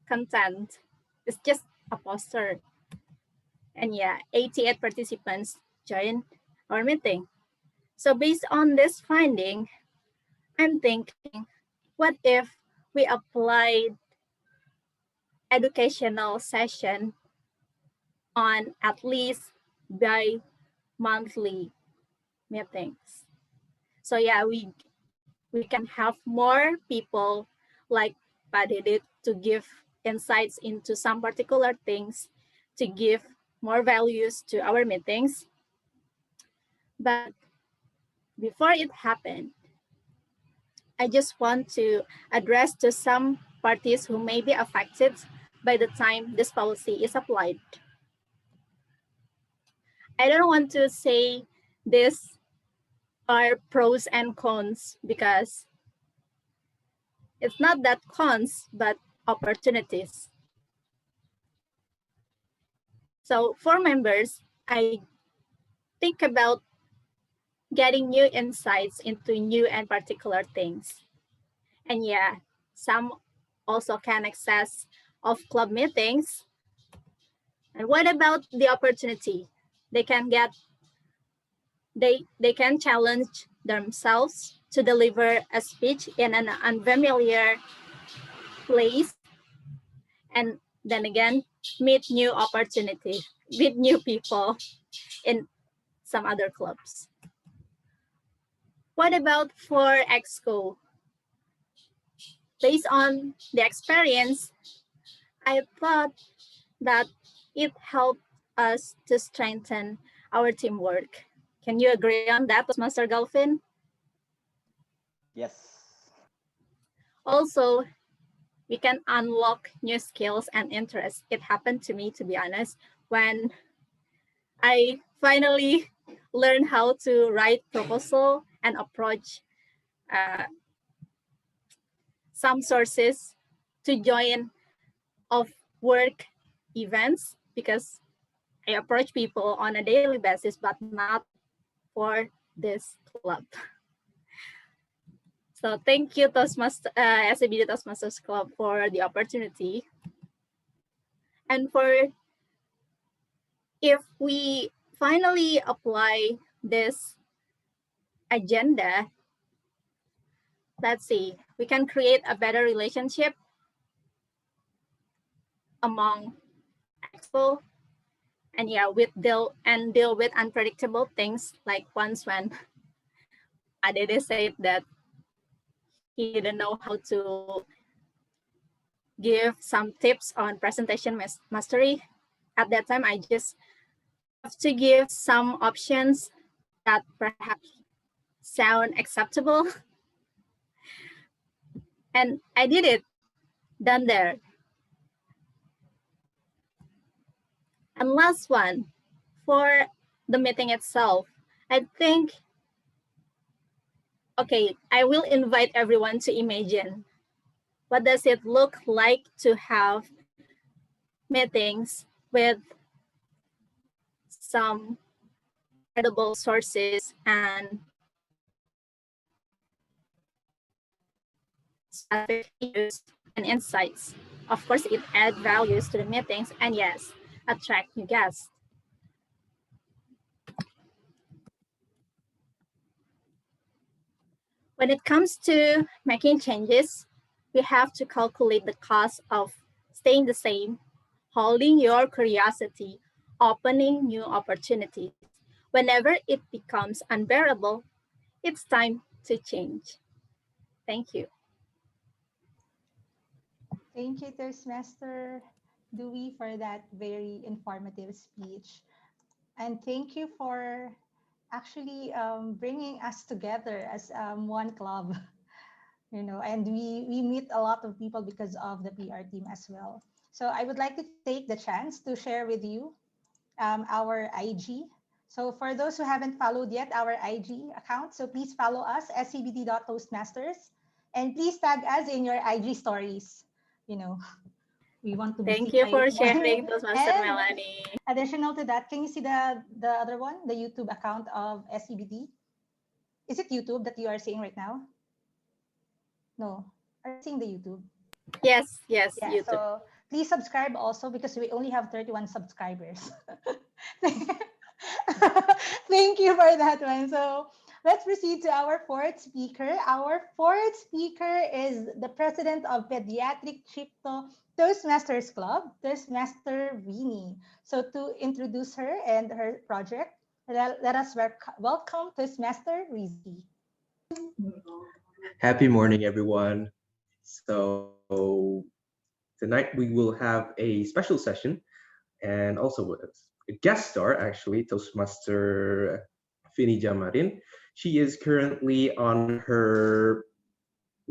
content. It's just a poster. And yeah, 88 participants joined our meeting. So based on this finding, I'm thinking, what if we applied educational session on at least bi-monthly meetings? So yeah, we can have more people like Pak Dede to give insights into some particular things, to give more values to our meetings. But before it happened, I just want to address to some parties who may be affected by the time this policy is applied. I don't want to say these are pros and cons because it's not that cons, but opportunities. So for members, I think about getting new insights into new and particular things. And yeah, some also can access of club meetings. And what about the opportunity? They can get, they can challenge themselves to deliver a speech in an unfamiliar place. And then again, meet new opportunities, meet new people in some other clubs. What about for EXCO? Based on the experience, I thought that it helped us to strengthen our teamwork. Can you agree on that, Toastmaster Galvin? Yes. Also, we can unlock new skills and interests. It happened to me, to be honest, when I finally learned how to write proposal and approach some sources to join of work events, because I approach people on a daily basis, but not for this club. So thank you, SCBD Toastmasters Club, for the opportunity. And for if we finally apply this agenda, let's see, we can create a better relationship among expo, and yeah, deal with unpredictable things, like once when Adede said that he didn't know how to give some tips on presentation mastery. At that time, I just have to give some options that perhaps sound acceptable. And I did it, done there. And last one, for the meeting itself, I think, okay, I will invite everyone to imagine, what does it look like to have meetings with some credible sources and specific views and insights. Of course, it adds values to the meetings, and yes, attract new guests. When it comes to making changes, we have to calculate the cost of staying the same, holding your curiosity, opening new opportunities. Whenever it becomes unbearable, it's time to change. Thank you. Thank you, Toastmaster Dewey, for that very informative speech. And thank you for actually bringing us together as one club. And we meet a lot of people because of the PR team as well. So I would like to take the chance to share with you our IG. So for those who haven't followed yet our IG account, so please follow us, scbd.toastmasters, and please tag us in your IG stories. You know, we want to be Thank seen you by for everyone. sharing, Toastmaster And Melanie. additional to that, can you see the other one, the YouTube account of SCBD? Is it YouTube that you are seeing right now? No. Are you seeing the YouTube? Yes, yes, Yeah, YouTube. so please subscribe also because we only have 31 subscribers. Thank you for that one. So let's proceed to our fourth speaker. Our fourth speaker is the president of Pediatric Toastmasters Club, Toastmaster Vini. So to introduce her and her project, let us welcome Toastmaster Rizky. Happy morning, everyone. So tonight we will have a special session and also a guest star, actually, Toastmaster Fini Jamarin. She is currently on her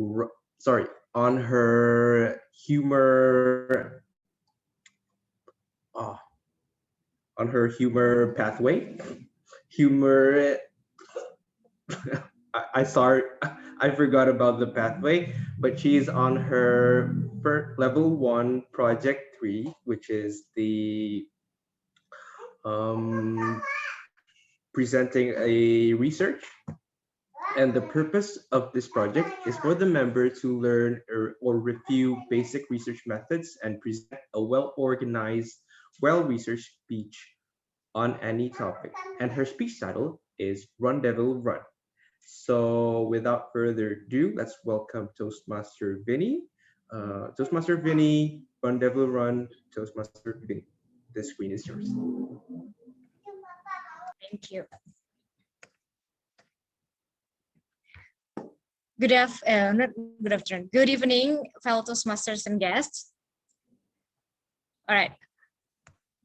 uh, humor pathway. Humor I sorry, I forgot about the pathway, but she's on her level 1 project 3, which is the um, presenting a research. And the purpose of this project is for the member to learn or review basic research methods and present a well-organized, well-researched speech on any topic. And her speech title is Run Devil Run. So without further ado, let's welcome Toastmaster Vinny. Toastmaster Vinny, Run Devil Run, Toastmaster Vinny. The screen is yours. Thank you. Good afternoon. Good evening, fellow Toastmasters and guests. All right.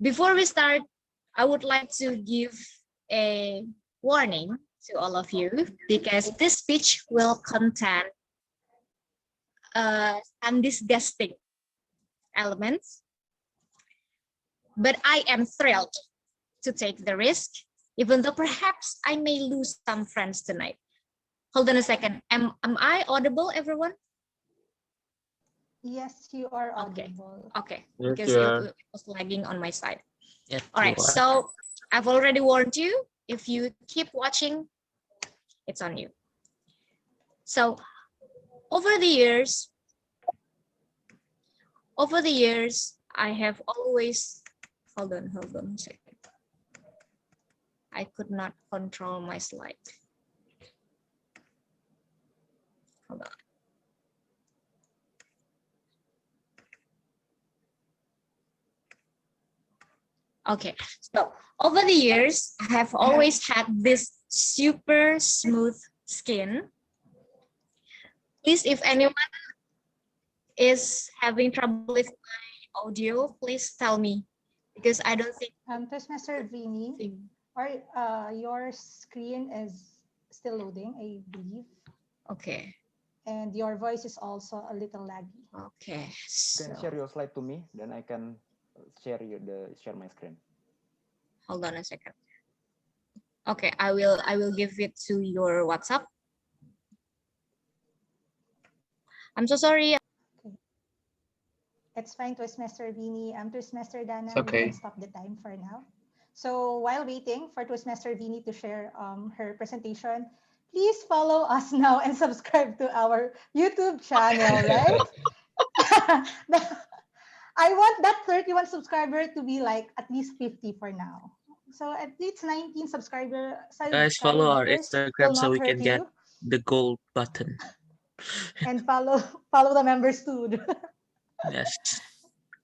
Before we start, I would like to give a warning to all of you because this speech will contain some disgusting elements. But I am thrilled to take the risk, even though perhaps I may lose some friends tonight. Hold on a second. Am I audible, everyone? Yes, you are audible. Okay, Yes, because it was lagging on my side. Yes, All right, so I've already warned you. If you keep watching, it's on you. So over the years, I have always, hold on a second. I could not control my slide. Hold on. Okay, so over the years, I have always had this super smooth skin. Please, if anyone is having trouble with my audio, please tell me, because I don't think. Toastmaster Vini, your screen is still loading, I believe. Okay. And your voice is also a little laggy. Okay. You can share your slide to me, then I can share my screen. Hold on a second. Okay, I will give it to your WhatsApp. I'm so sorry. Okay. It's fine, Toastmaster Vini. Toastmaster Dana, okay. We can stop the time for now. So while waiting for Toastmaster Vini to share her presentation, please follow us now and subscribe to our YouTube channel, right? I want that 31 subscriber to be like at least 50 for now. So at least 19 subscribers. Guys, follow our will Instagram so not we hurt can get you. the gold button. And follow the members too. Yes.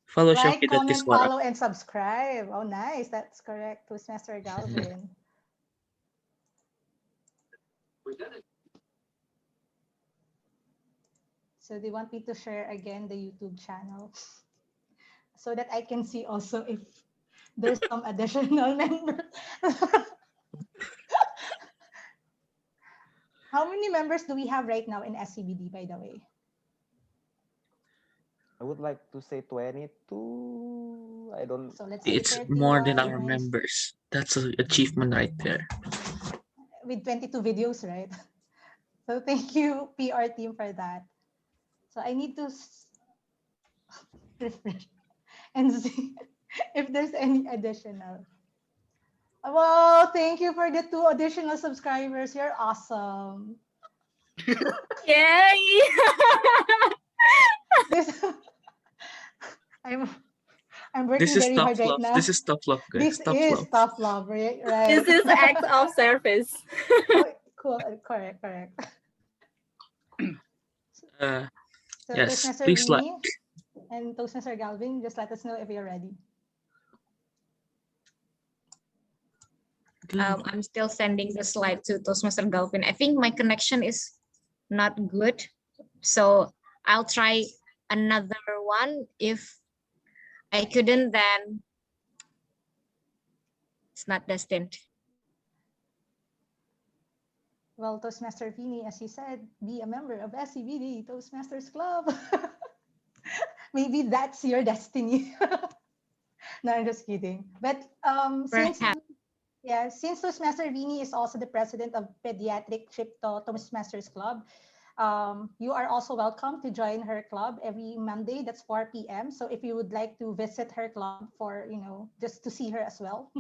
Follow Like, Shopee.Kiswara. comment, follow, and subscribe. Oh, nice. That's correct. Toastmaster Galvin. So they want me to share again the YouTube channel so that I can see also if There's some additional members. How many members do we have right now in SCBD, by the way? I would like to say 22. I don't. So let's say It's more than 31 our members. That's an achievement right there. with 22 videos, right? So thank you, PR team, for that. So I need to refresh and see if there's any additional. Wow, thank you for the 2 additional subscribers. You're awesome. Yay! This, I'm working This is very tough hard right love. now. This is tough love, guys. This Tough is love. tough love, right? This is act of service. Oh, cool. Correct. So Yes, Toastmaster please like. Winnie and Toastmaster Galvin, just let us know if you're ready. I'm still sending the slide to Toastmaster Galvin. I think my connection is not good. So I'll try another one. If I couldn't, then it's not destined. Well, Toastmaster Vinny, as you said, be a member of SCBD Toastmasters Club. Maybe that's your destiny. No, I'm just kidding. But since Toastmaster Vinny is also the president of Pediatric Crypto Toastmasters Club, you are also welcome to join her club every Monday. That's 4 p.m. So if you would like to visit her club for, just to see her as well,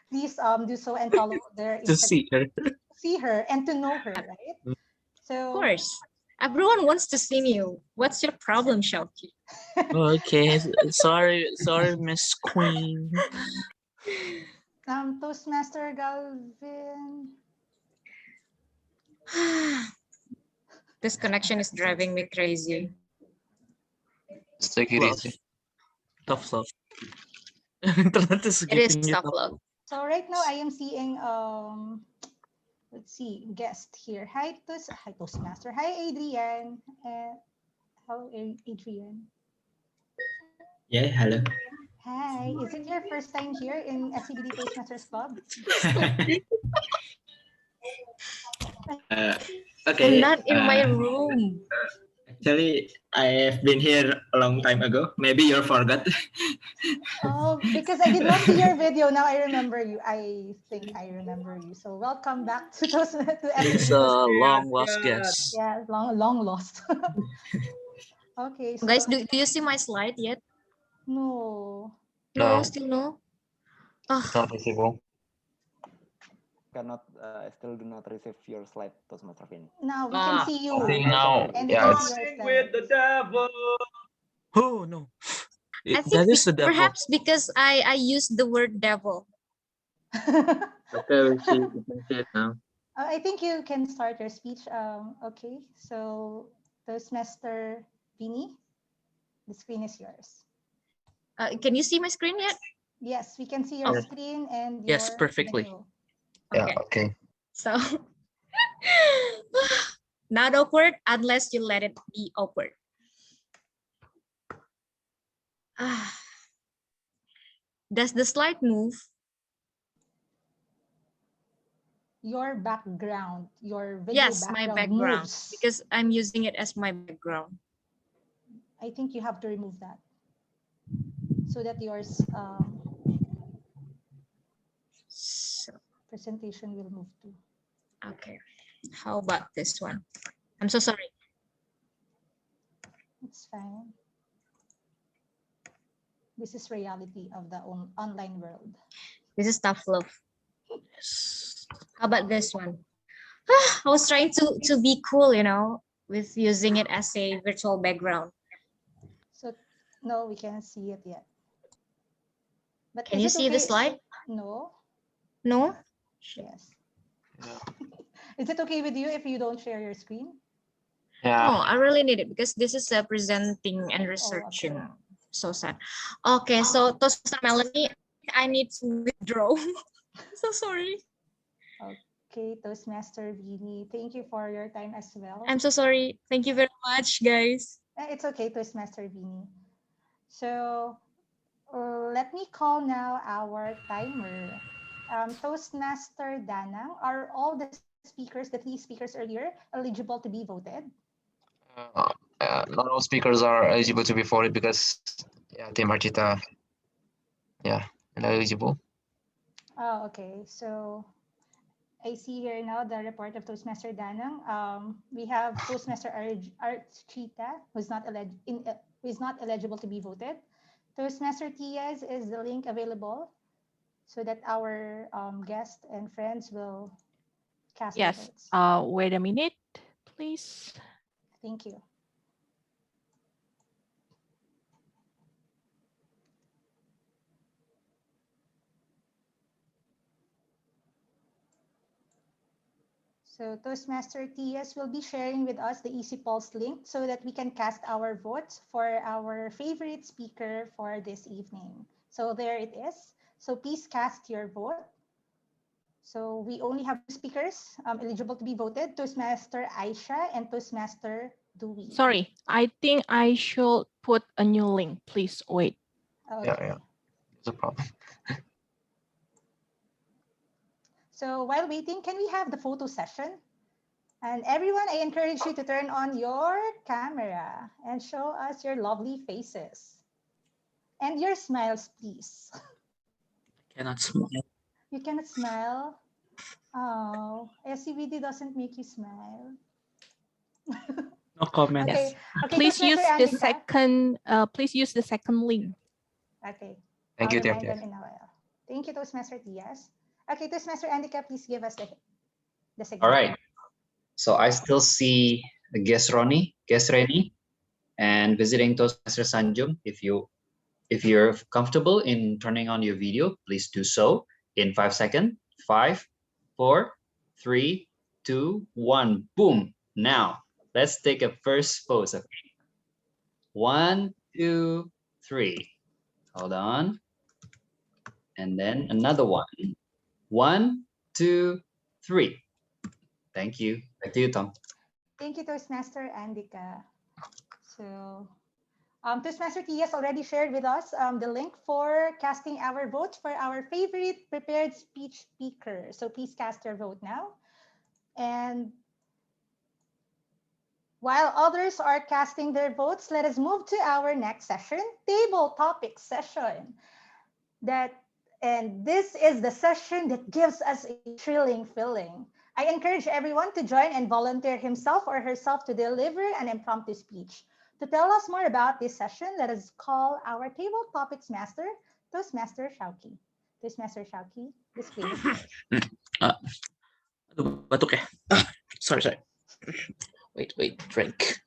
please do so and follow their To Instagram. see her. And to know her, right? So of course, everyone wants to see you. What's your problem, Shauki? Okay, sorry, Miss Queen. Toastmaster Galvin. This connection is driving me crazy. Just take it easy. Tough love. Internet is It is giving you tough love. So right now I am seeing let's see, guest here. Hi Toastmaster. Hi Adrian. Hello Adrian. Yeah, hello. Hi. Is it your first time here in SCBD Toastmasters Club? Okay. I'm not in my room. Actually, I've been here a long time ago. Maybe you forgot. Oh, because I did not see your video. Now I remember you. I think I remember you. So welcome back to It's a long lost guess. Yeah, long lost. Okay, so Guys, do you see my slide yet? no. No, still no. It's not visible. Cannot. I still do not receive your slide, Toastmaster Vinny. Now we can see you. See now. And we can see your slide. With the devil. Oh no. I think That is the devil. perhaps because I used the word devil. Okay, we can see it now. I think you can start your speech. Okay, so Toastmaster Vinny, the screen is yours. Can you see my screen yet? Yes, we can see your screen and yes, your perfectly. video. Yeah, okay. So not awkward unless you let it be awkward. Does the slide move? Your background, your video Yes, my background, moves. because I'm using it as my background. I think you have to remove that so that yours presentation will move too. Okay, how about this one? I'm so sorry. It's fine. This is reality of the online world. This is tough love. How about this one? I was trying to be cool, with using it as a virtual background. So no, we can't see it yet. But can you see the slide? No. No? Yes. Is it okay with you if you don't share your screen? Yeah. No, I really need it because this is presenting and researching. Oh, okay. So sad. Okay, so Toastmaster Melanie, I need to withdraw. So sorry. Okay, Toastmaster Vinny, thank you for your time as well. I'm so sorry. Thank you very much, guys. It's okay, Toastmaster Vinny. So let me call now our timer. Toastmaster Danang, are all the speakers, the 3 speakers earlier, eligible to be voted? Not all speakers are eligible to be voted because Team Arcita, not eligible. Oh, okay. So I see here now the report of Toastmaster Danang. We have Toastmaster Arcita, who's not eligible to be voted. Toastmaster Tias, is the link available so that our guests and friends will cast their Yes. votes? Wait a minute, please. Thank you. So Toastmaster Tias will be sharing with us the Easy Pulse link so that we can cast our votes for our favorite speaker for this evening. So there it is. So please cast your vote. So we only have 2 speakers eligible to be voted, Toastmaster Aisyah and Toastmaster Duwi. Sorry, I think I should put a new link. Please wait. Okay. There's a problem. So while waiting, can we have the photo session? And everyone, I encourage you to turn on your camera and show us your lovely faces. And your smiles, please. Cannot smile. You cannot smile. Oh, SCBD doesn't make you smile. No comments. Okay. Okay. Please use Toastmaster the Andika. second. Please use the second link. Okay. Thank I'll you, remind Tias. them in a while. Thank you, Toastmaster Tias. Okay, Toastmaster Andika, please give us the signal. All right. So I still see the guest Reni, and visiting Toastmaster Sanjum. If you're comfortable in turning on your video, please do so in 5 seconds. 5, 4, 3, 2, 1. Boom. Now let's take a first pose. Okay. 1, 2, 3. Hold on. And then another one. 1, 2, 3. Thank you. Back to you, Tom. Thank you, Toastmaster Andika. So, Toastmaster Tias already shared with us the link for casting our votes for our favorite prepared speech speaker. So please cast your vote now. And while others are casting their votes, let us move to our next session, table topic session. And this is the session that gives us a thrilling feeling. I encourage everyone to join and volunteer himself or herself to deliver an impromptu speech. To tell us more about this session, let us call our table topics master, Toastmaster Shauki. Toastmaster Shauki, the screen is yours. Aduh, batuk ya. Sorry. Wait, drink.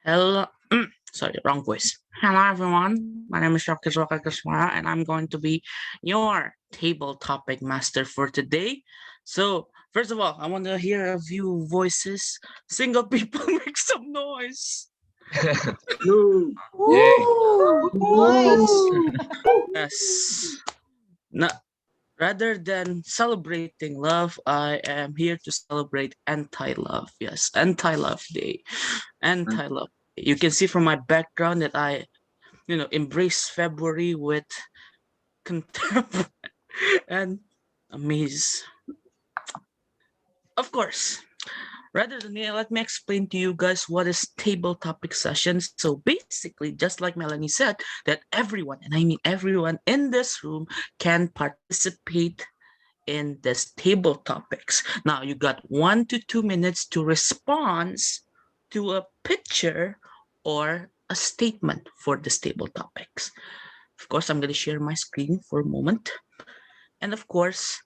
Hello. Sorry, wrong voice. Hello, everyone. My name is Shauki Kiswara, and I'm going to be your table topic master for today. So, first of all, I want to hear a few voices. Single people, make some noise. Yes. Now, rather than celebrating love, I am here to celebrate anti-love. Yes, anti-love day. Anti-love. You can see from my background that I, embrace February with contempt and amaze. Of course. Rather than let me explain to you guys what is table topic session. So basically, just like Melanie said, that everyone, and I mean everyone in this room, can participate in this table topics. Now you got 1 to 2 minutes to respond to a picture or a statement for this table topics. Of course, I'm going to share my screen for a moment. And of course,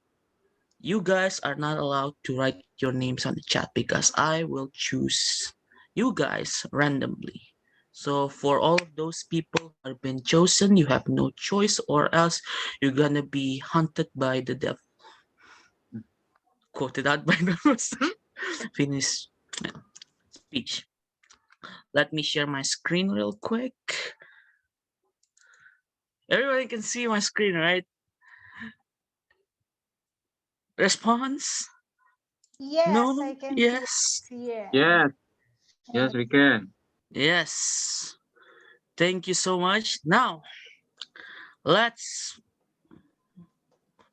you guys are not allowed to write your names on the chat because I will choose you guys randomly. So for all of those people who have been chosen, you have no choice or else you're gonna be hunted by the devil. Quoted out by the master. Finish speech. Let me share my screen real quick. Everybody can see my screen, right? Response? Yes, No? I can Yes? see it. Yes, we can. Yes. Thank you so much. Now, let's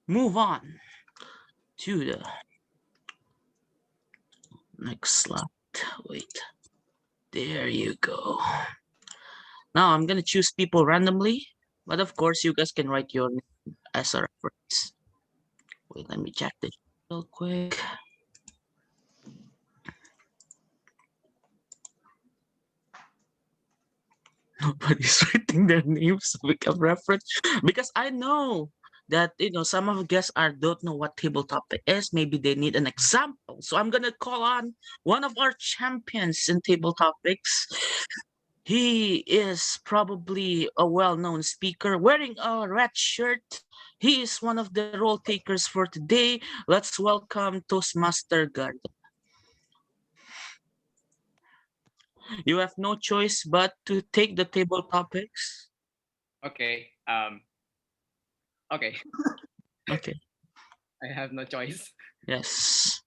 move on to the next slide. Wait. There you go. Now I'm gonna choose people randomly, but of course you guys can write your name as a reference. Wait, let me check this real quick. Nobody's writing their names to become reference because I know that some of the guests don't know what table topic is. Maybe they need an example. So I'm gonna call on one of our champions in table topics. He is probably a well-known speaker wearing a red shirt. He is one of the role takers for today. Let's welcome Toastmaster Garda. You have no choice but to take the table topics. Okay. Okay. Okay. I have no choice. Yes.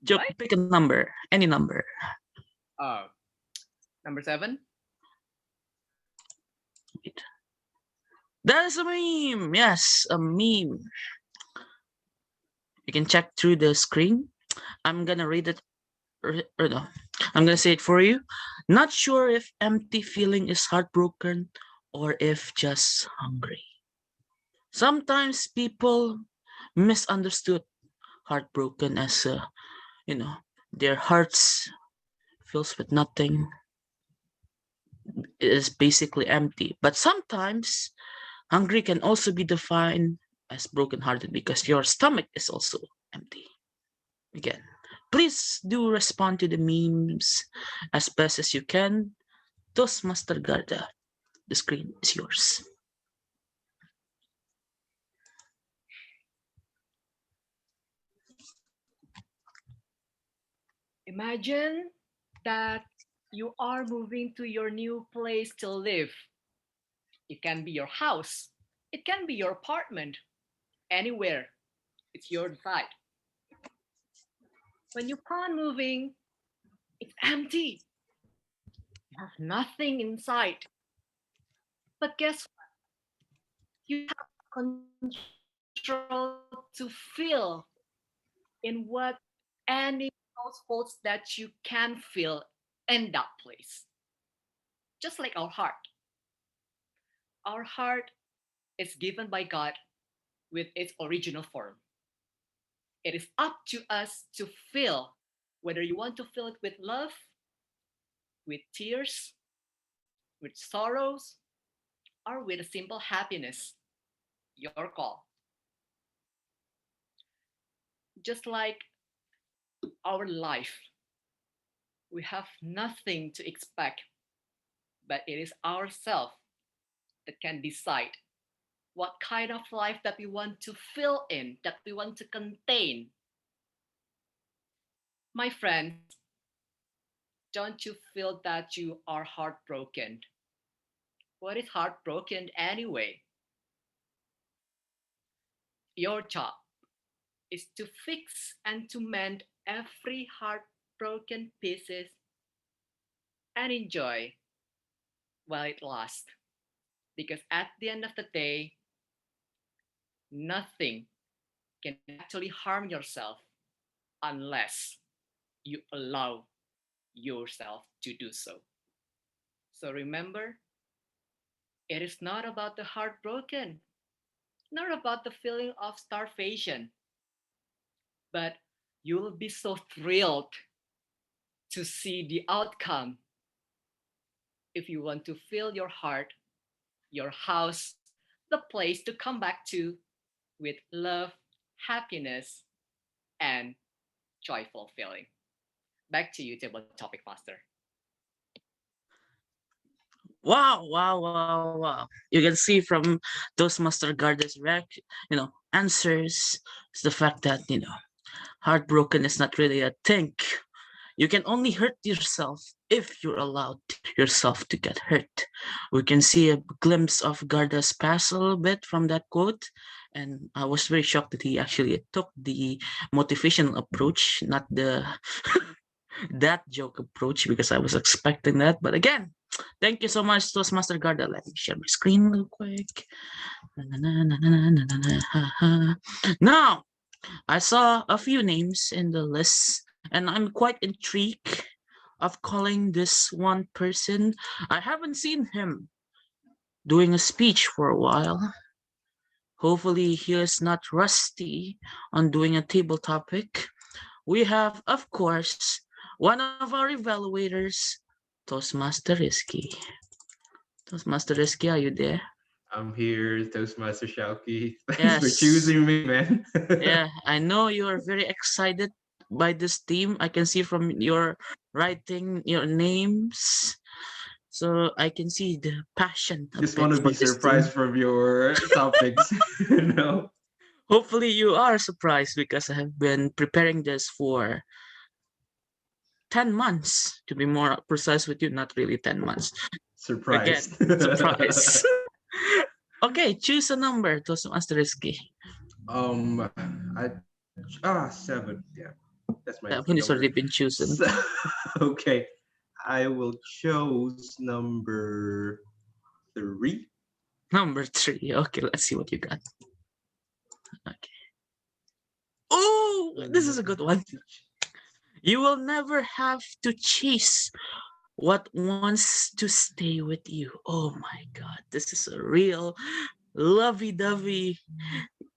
Just pick a number, any number. Number 7. That is a meme. Yes, a meme. You can check through the screen. I'm gonna read it. Or no, I'm gonna say it for you. Not sure if empty feeling is heartbroken or if just hungry. Sometimes people misunderstood heartbroken as their hearts fills with nothing. It is basically empty. But sometimes hungry can also be defined as brokenhearted because your stomach is also empty. Again, please do respond to the memes as best as you can. Toastmaster Garda, the screen is yours. Imagine that you are moving to your new place to live. It can be your house, it can be your apartment, anywhere. It's your decide. When you plan moving, it's empty. You have nothing inside. But guess what? You have control to feel in what any households that you can feel in that place. Just like our heart. Our heart is given by God with its original form. It is up to us to feel whether you want to fill it with love, with tears, with sorrows, or with a simple happiness. Your call. Just like our life, we have nothing to expect, but it is ourselves that can decide what kind of life that we want to fill in, that we want to contain. My friends, don't you feel that you are heartbroken? What is heartbroken anyway? Your job is to fix and to mend every heartbroken pieces and enjoy while it lasts. Because at the end of the day, nothing can actually harm yourself unless you allow yourself to do so. So remember, it is not about the heartbroken, not about the feeling of starvation, but you will be so thrilled to see the outcome if you want to fill your heart, your house, the place to come back to with love, happiness, and joyful feeling. Back to you, Table Topic Master. Wow, wow, wow, wow. You can see from Toastmaster Garda's answers is the fact that, heartbroken is not really a thing. You can only hurt yourself if you're allowed yourself to get hurt. We can see a glimpse of Garda's past a little bit from that quote. And I was very shocked that he actually took the motivational approach, not the that joke approach because I was expecting that. But again, thank you so much, Toastmaster Garda. Let me share my screen real quick. Now, I saw a few names in the list, and I'm quite intrigued of calling this one person. I haven't seen him doing a speech for a while. Hopefully, he is not rusty on doing a table topic. We have, of course, one of our evaluators, Toastmaster Risky. Toastmaster Risky, are you there? I'm here, Toastmaster Shauki. Thanks Yes. for choosing me, man. Yeah, I know you are very excited by this team. I can see from your writing your names. So I can see the passion. Just want to for be this surprised team. from your topics. No. Hopefully you are surprised because I have been preparing this for 10 months, to be more precise with you, not really 10 months. Surprised. Again, surprise. Okay, choose a number, Toastmaster Risky. I 7. Yeah, that's my That lucky one is already number. been chosen. So, okay, I will choose number 3. Number 3. Okay, let's see what you got. Okay. Oh, this is a good one. You will never have to chase what wants to stay with you. Oh my God, this is a real lovey-dovey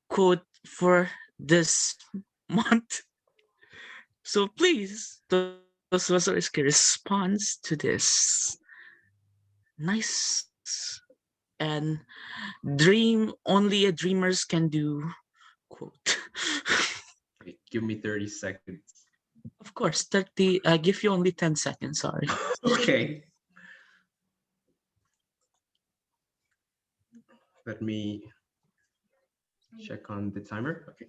quote for this month. So please, Toastmaster Risky, response to this nice and dream only a dreamers can do quote. Okay, give me 30 seconds. Of course, 30. I give you only 10 seconds. Sorry. Okay. Let me check on the timer. Okay.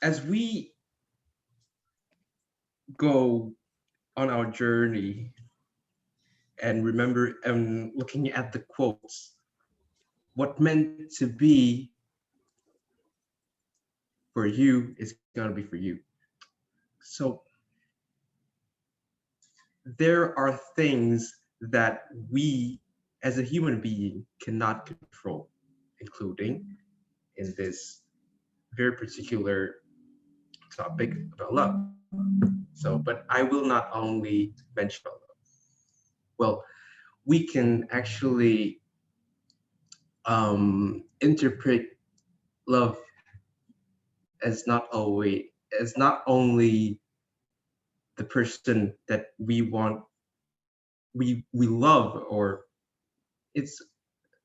As we go on our journey and remember and looking at the quotes, what meant to be for you is gonna be for you. So there are things that we as a human being cannot control, including in this very particular topic about love. So, but I will not only mention about love. Well, we can actually interpret love as not only the person that we want, we love, or it's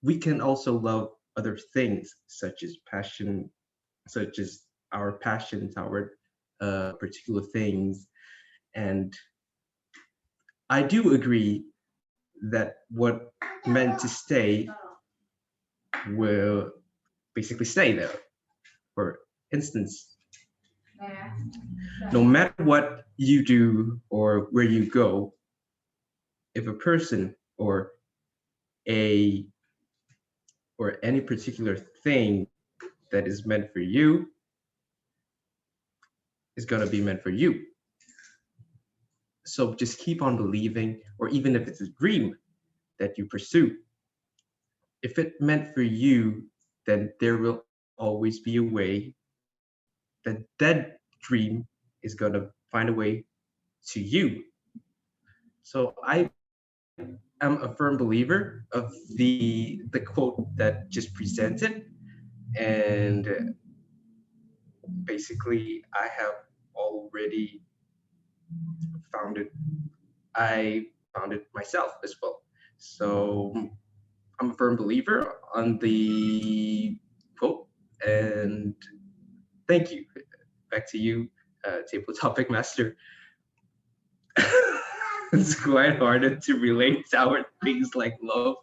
we can also love other things such as passion, such as our passion toward particular things. And I do agree that what meant to stay will basically stay there. For instance, no matter what you do or where you go, if a person or any particular thing that is meant for you is going to be meant for you. So just keep on believing, or even if it's a dream that you pursue, if it meant for you, then there will always be a way that that dream is going to find a way to you. So I am a firm believer of the quote that just presented, and basically I have already found it. I found it myself as well. So I'm a firm believer on the quote, and thank you. Back to you, table topic master. It's quite hard to relate our things like love.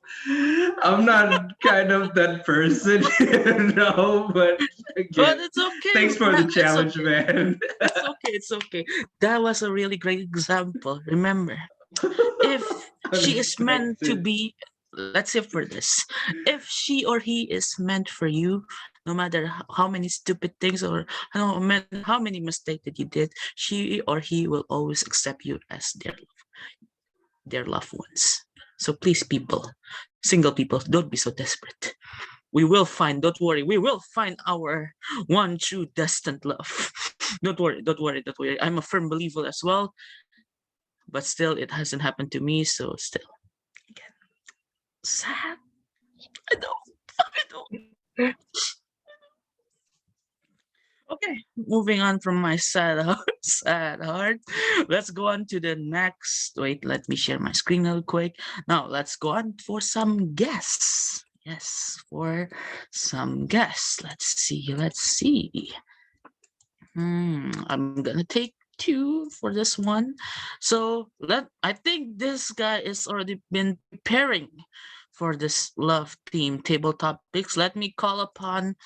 I'm not kind of that person, but again, But it's okay. Thanks for the challenge, okay. man. It's okay. It's okay. That was a really great example. Remember, if she is meant to be, let's say for this, if she or he is meant for you, No matter how many stupid things or how many mistakes that you did, she or he will always accept you as their loved ones. So please, people, single people, don't be so desperate. We will find, don't worry, we will find our one true destined love. Don't worry, don't worry, don't worry. I'm a firm believer as well, but still, it hasn't happened to me, so still, again, sad. I don't. Okay, moving on from my sad sad heart. Let's go on to the next. Wait, let me share my screen real quick. Now, let's go on for some guests. Yes, for some guests. Let's see, let's see. I'm gonna take 2 for this one. So I think this guy is already been preparing for this love theme table topics. Let me call upon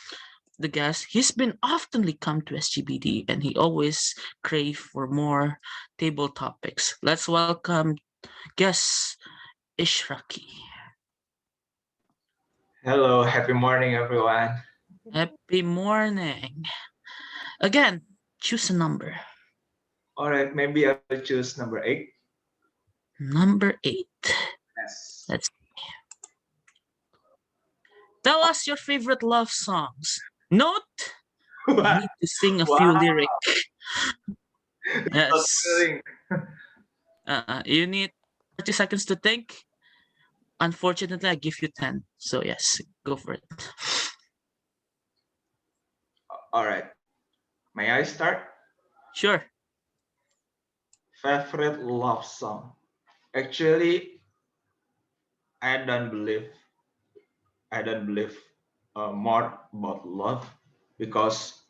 the guest. He's been oftenly come to SGBD and he always crave for more table topics. Let's welcome guest Ishraki. Hello, happy morning, everyone. Happy morning. Again, choose a number. All right, maybe I will choose number 8. Number 8. Yes. Let's see. Tell us your favorite love songs. Note, you need to sing a few lyrics. Yes. You need 30 seconds to think. Unfortunately, I give you 10. So yes, go for it. All right. May I start? Sure. Favorite love song. Actually, I don't believe more about love because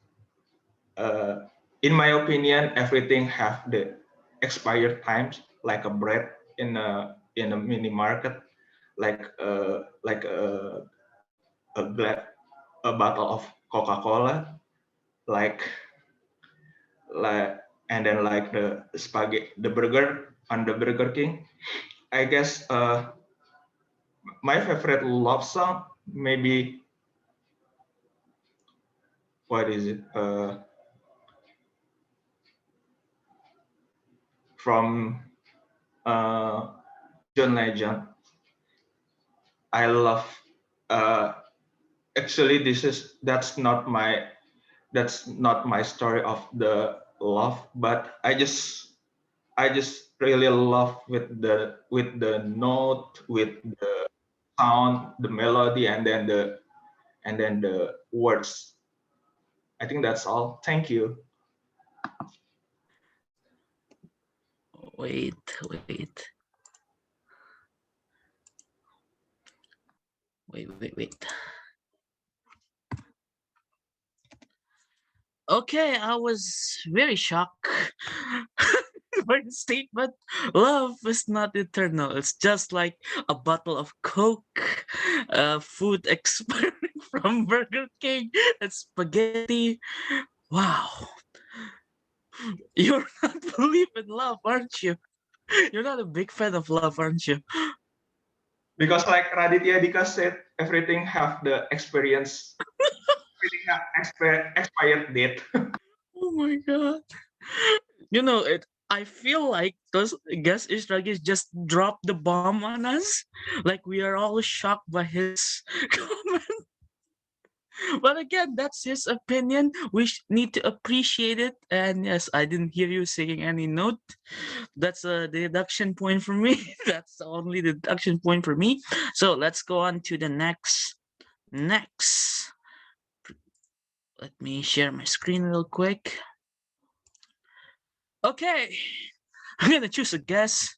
in my opinion, everything have the expired times, like a bread in a mini market, like a bottle of Coca-Cola, like and then like the spaghetti, the burger on the Burger King. I guess my favorite love song maybe what is it? From John Legend. I love. Actually, that's not my story of the love, but I just really love with the note, with the sound, the melody, and then the words. I think that's all. Thank you. Wait. Okay, I was very shocked by the statement. Love is not eternal. It's just like a bottle of Coke, food expiring from Burger King, and spaghetti. Wow. You're not believe in love, aren't you? You're not a big fan of love, aren't you? Because like Raditya Dika said, everything have the experience. Everything have expired date. Oh my god. You know, I feel like those guest Ishragis just dropped the bomb on us. Like we are all shocked by his comment. But again, that's his opinion. We need to appreciate it. And yes, I didn't hear you singing any note. That's a deduction point for me. That's the only deduction point for me. So let's go on to the next. Let me share my screen real quick. Okay, I'm gonna choose a guess.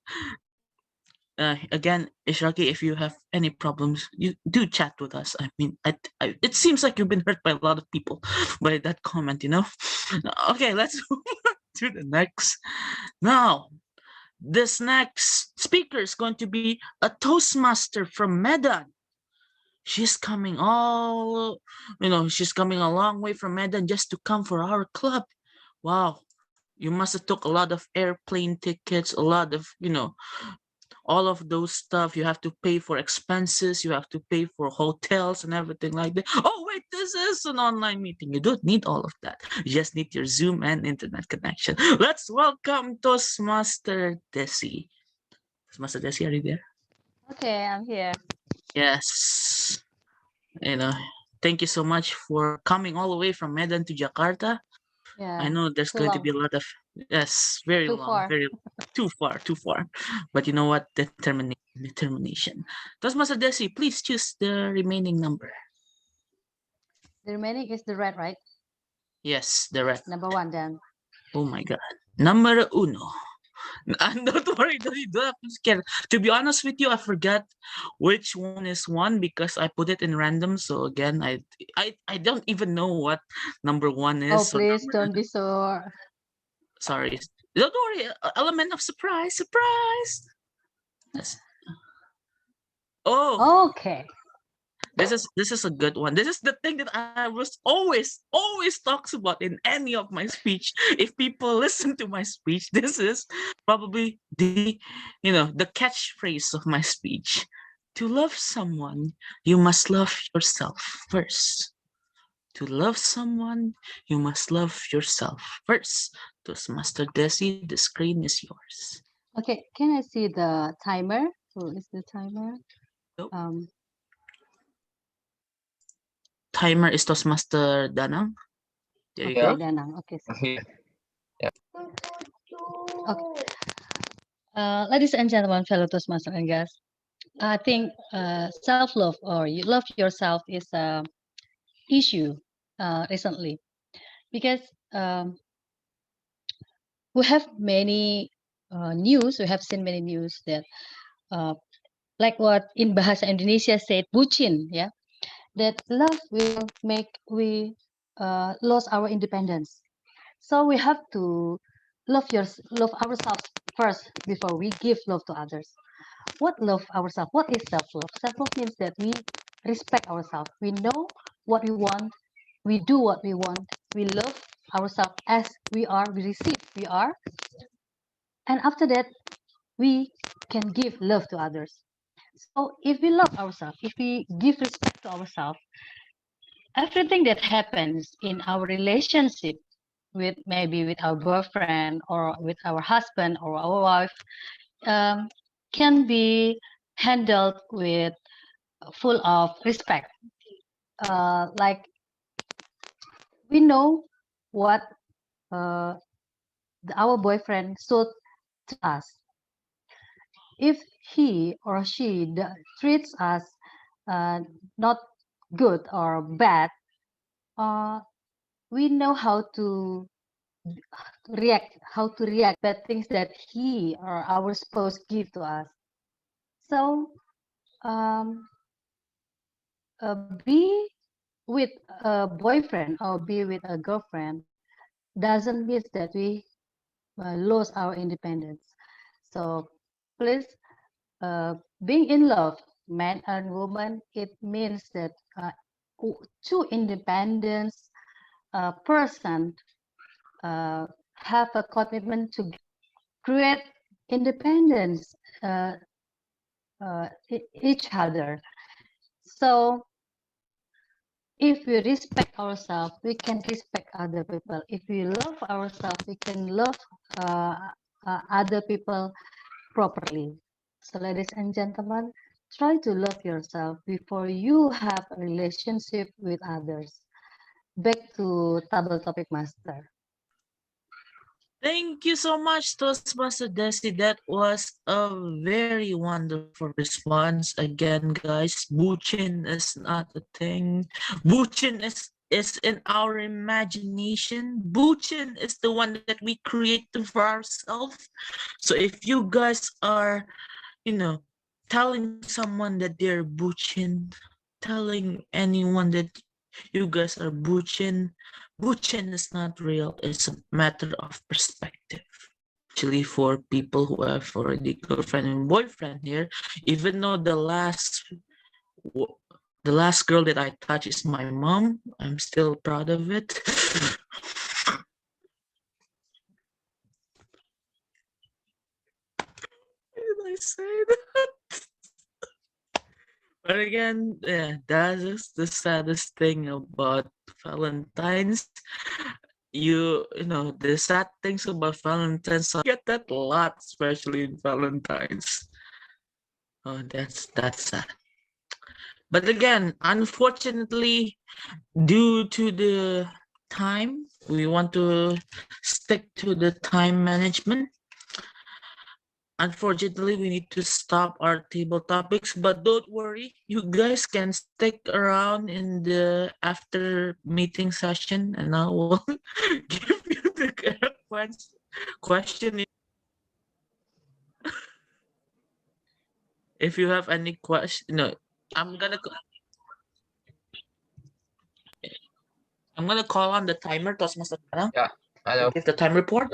Again, Ishraki, if you have any problems, you do chat with us. I mean, it seems like you've been hurt by a lot of people by that comment, you know? Okay, let's move on to the next. Now, this next speaker is going to be a Toastmaster from Medan. She's coming she's coming a long way from Medan just to come for our club. Wow, you must have took a lot of airplane tickets, a lot of, all of those stuff. You have to pay for expenses, you have to pay for hotels and everything like that. Oh right, this is an online meeting. You don't need all of that. You just need your Zoom and internet connection. Let's welcome Toastmaster Desi. Toastmaster Desi, are you there? Okay, I'm here. Yes. You know, thank you so much for coming all the way from Medan to Jakarta. Yeah. I know there's Too going to long. be a lot of, yes, very Too long, far. very too far. But you know what? Determination. Toastmaster Desi, please choose the remaining number. The remaining is the red, right? Yes, the red. Number 1 then. Oh my God. Number uno. Don't worry, don't have to scare. To be honest with you, I forgot which one is one because I put it in random. So again, I don't even know what number 1 is. Oh, So please don't be so. sorry. Don't worry. Element of surprise. Yes. Oh. Okay. This is a good one. This is the thing that I was always talks about in any of my speech. If people listen to my speech, this is probably the the catchphrase of my speech. To love someone, you must love yourself first. To love someone, you must love yourself first. Toastmaster Desi, the screen is yours. Okay, can I see the timer? Who is the timer? Nope. Timer is Toastmaster Danang. There you Okay, go. Danang. Okay. Yeah. Okay. Ladies and gentlemen, fellow Toastmaster and guests, I think self-love or you love yourself is a issue recently because we have many news. We have seen many news that like what in Bahasa Indonesia said, bucin, yeah, that love will make we lose our independence. So we have to love ourselves first before we give love to others. What love ourselves? What is self-love? Self-love means that we respect ourselves. We know what we want. We do what we want. We love ourselves as we are. We receive. We are. And after that, we can give love to others. So if we love ourselves, if we give respect to ourselves, everything that happens in our relationship with maybe with our boyfriend or with our husband or our wife can be handled with full of respect. Like we know what our boyfriend should to us. If he or she treats us not good or bad, we know how to react bad things that he or our spouse give to us. So be with a boyfriend or be with a girlfriend doesn't mean that we lose our independence. So please, being in love, man and woman, it means that two independent person have a commitment to create independence each other. So if we respect ourselves, we can respect other people. If we love ourselves, we can love other people properly. So ladies and gentlemen, try to love yourself before you have a relationship with others. Back to Table Topic Master. Thank you so much, Toastmaster Desi. That was a very wonderful response. Again, guys, bucin is not a thing. Bucin is in our imagination. Bucin is the one that we create for ourselves. So if you guys are, telling someone that they're bucin, telling anyone that you guys are bucin, bucin is not real. It's a matter of perspective. Especially for people who have already girlfriend and boyfriend here, even though the last girl that I touched is my mom, I'm still proud of it. Why did I say that? But again, yeah, that is the saddest thing about Valentine's. You know, the sad things about Valentine's, I get that a lot, especially in Valentine's. Oh, that's sad. But again, unfortunately, due to the time, we want to stick to the time management. Unfortunately, we need to stop our table topics, but don't worry, you guys can stick around in the after meeting session and I will give you the question. If you have any question, no, I'm gonna call on the timer, Toastmaster Anna, Yeah. Hello. to give the time report.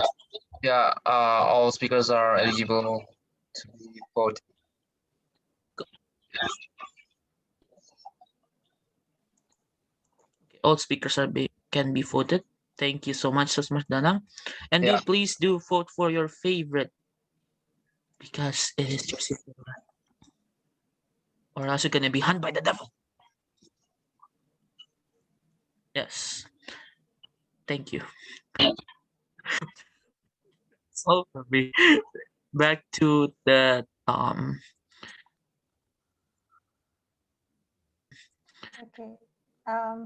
Yeah. All speakers are eligible to be voted. All speakers can be voted. Thank you so much, Toastmaster Dana. And Yeah. please do vote for your favorite because it is your favorite. Or else you're gonna be hunted by the devil. Yes. Thank you. So for me, back to the Okay.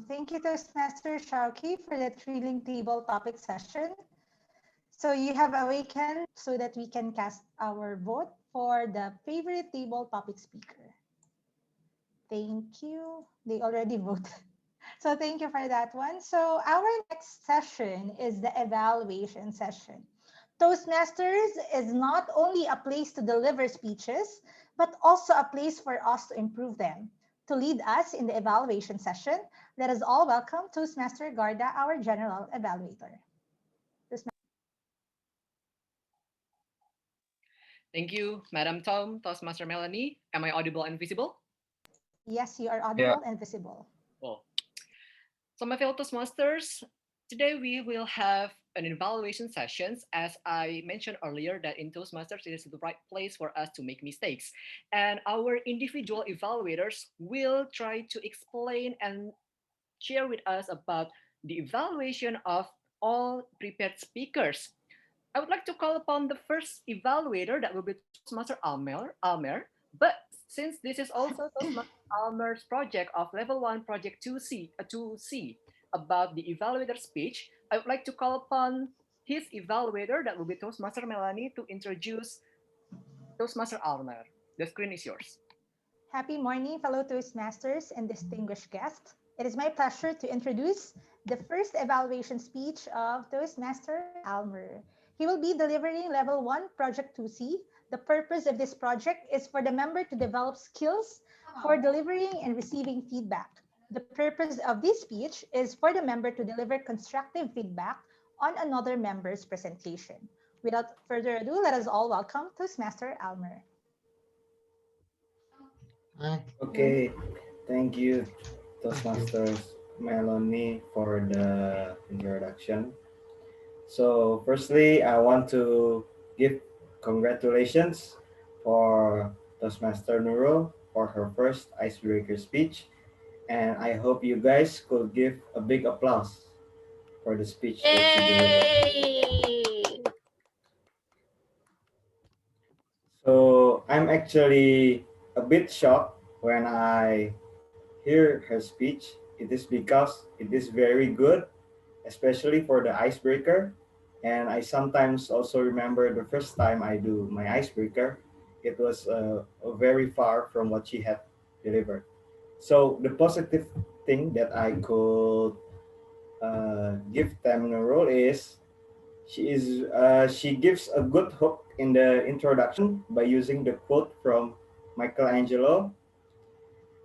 Thank you, Toastmaster Shauki, for the thrilling table topic session. So you have awakened so that we can cast our vote for the favorite table topic speaker. Thank you. They already voted. So thank you for that one. So our next session is the evaluation session. Toastmasters is not only a place to deliver speeches, but also a place for us to improve them. To lead us in the evaluation session, let us all welcome Toastmaster Garda, our general evaluator. Thank you, Madam Tom, Toastmaster Melanie. Am I audible and visible? Yes, you are audible and visible. Oh. So my fellow Toastmasters, today we will have an evaluation sessions. As I mentioned earlier, that in Toastmasters it is the right place for us to make mistakes. And our individual evaluators will try to explain and share with us about the evaluation of all prepared speakers. I would like to call upon the first evaluator, that will be Toastmaster Almer. But since this is also Toastmaster Almer's project of Level 1 Project 2C about the evaluator speech, I would like to call upon his evaluator, that will be Toastmaster Melanie, to introduce Toastmaster Almer. The screen is yours. Happy morning, fellow Toastmasters and distinguished guests. It is my pleasure to introduce the first evaluation speech of Toastmaster Almer. He will be delivering Level 1 Project 2C. The purpose of this project is for the member to develop skills for delivering and receiving feedback. The purpose of this speech is for the member to deliver constructive feedback on another member's presentation. Without further ado, let us all welcome Toastmaster Almer. Okay, thank you, Toastmasters Melanie, for the introduction. So, firstly, I want to give congratulations for Toastmaster Nurul for her first icebreaker speech, and I hope you guys could give a big applause for the speech that she delivered. So I'm actually a bit shocked when I hear her speech. It is because it is very good, especially for the icebreaker. And I sometimes also remember the first time I do my icebreaker, it was very far from what she had delivered. So the positive thing that I could give Tam Nurul is she gives a good hook in the introduction by using the quote from Michelangelo,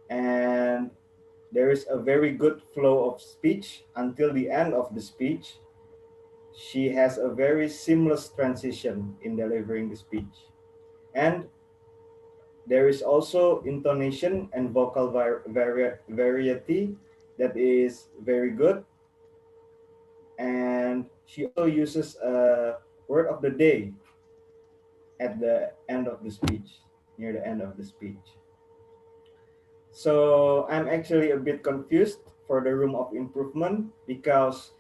and there is a very good flow of speech until the end of the speech. She has a very seamless transition in delivering the speech, and there is also intonation and vocal variety that is very good. And she also uses a word of the day at the end of the speech, near the end of the speech. So I'm actually a bit confused for the room of improvement because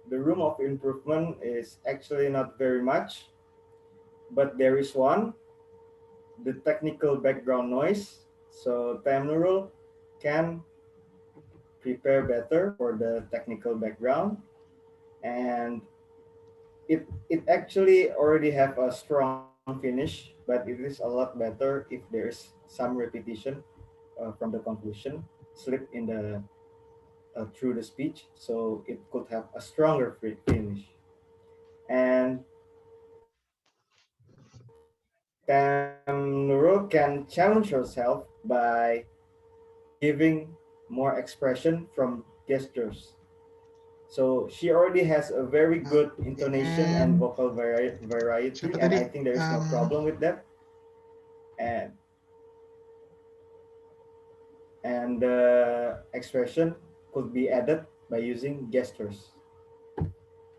the room of improvement is actually not very much, but there is one, the technical background noise. So Tamnurul can prepare better for the technical background, and it actually already have a strong finish, but it is a lot better if there is some repetition from the conclusion slip in the through the speech, so it could have a stronger finish. And Tamnurul can challenge herself by giving more expression from gestures. So she already has a very good intonation and vocal variety, Siapa and tadi? I think there is no problem with that. And the expression could be added by using gestures.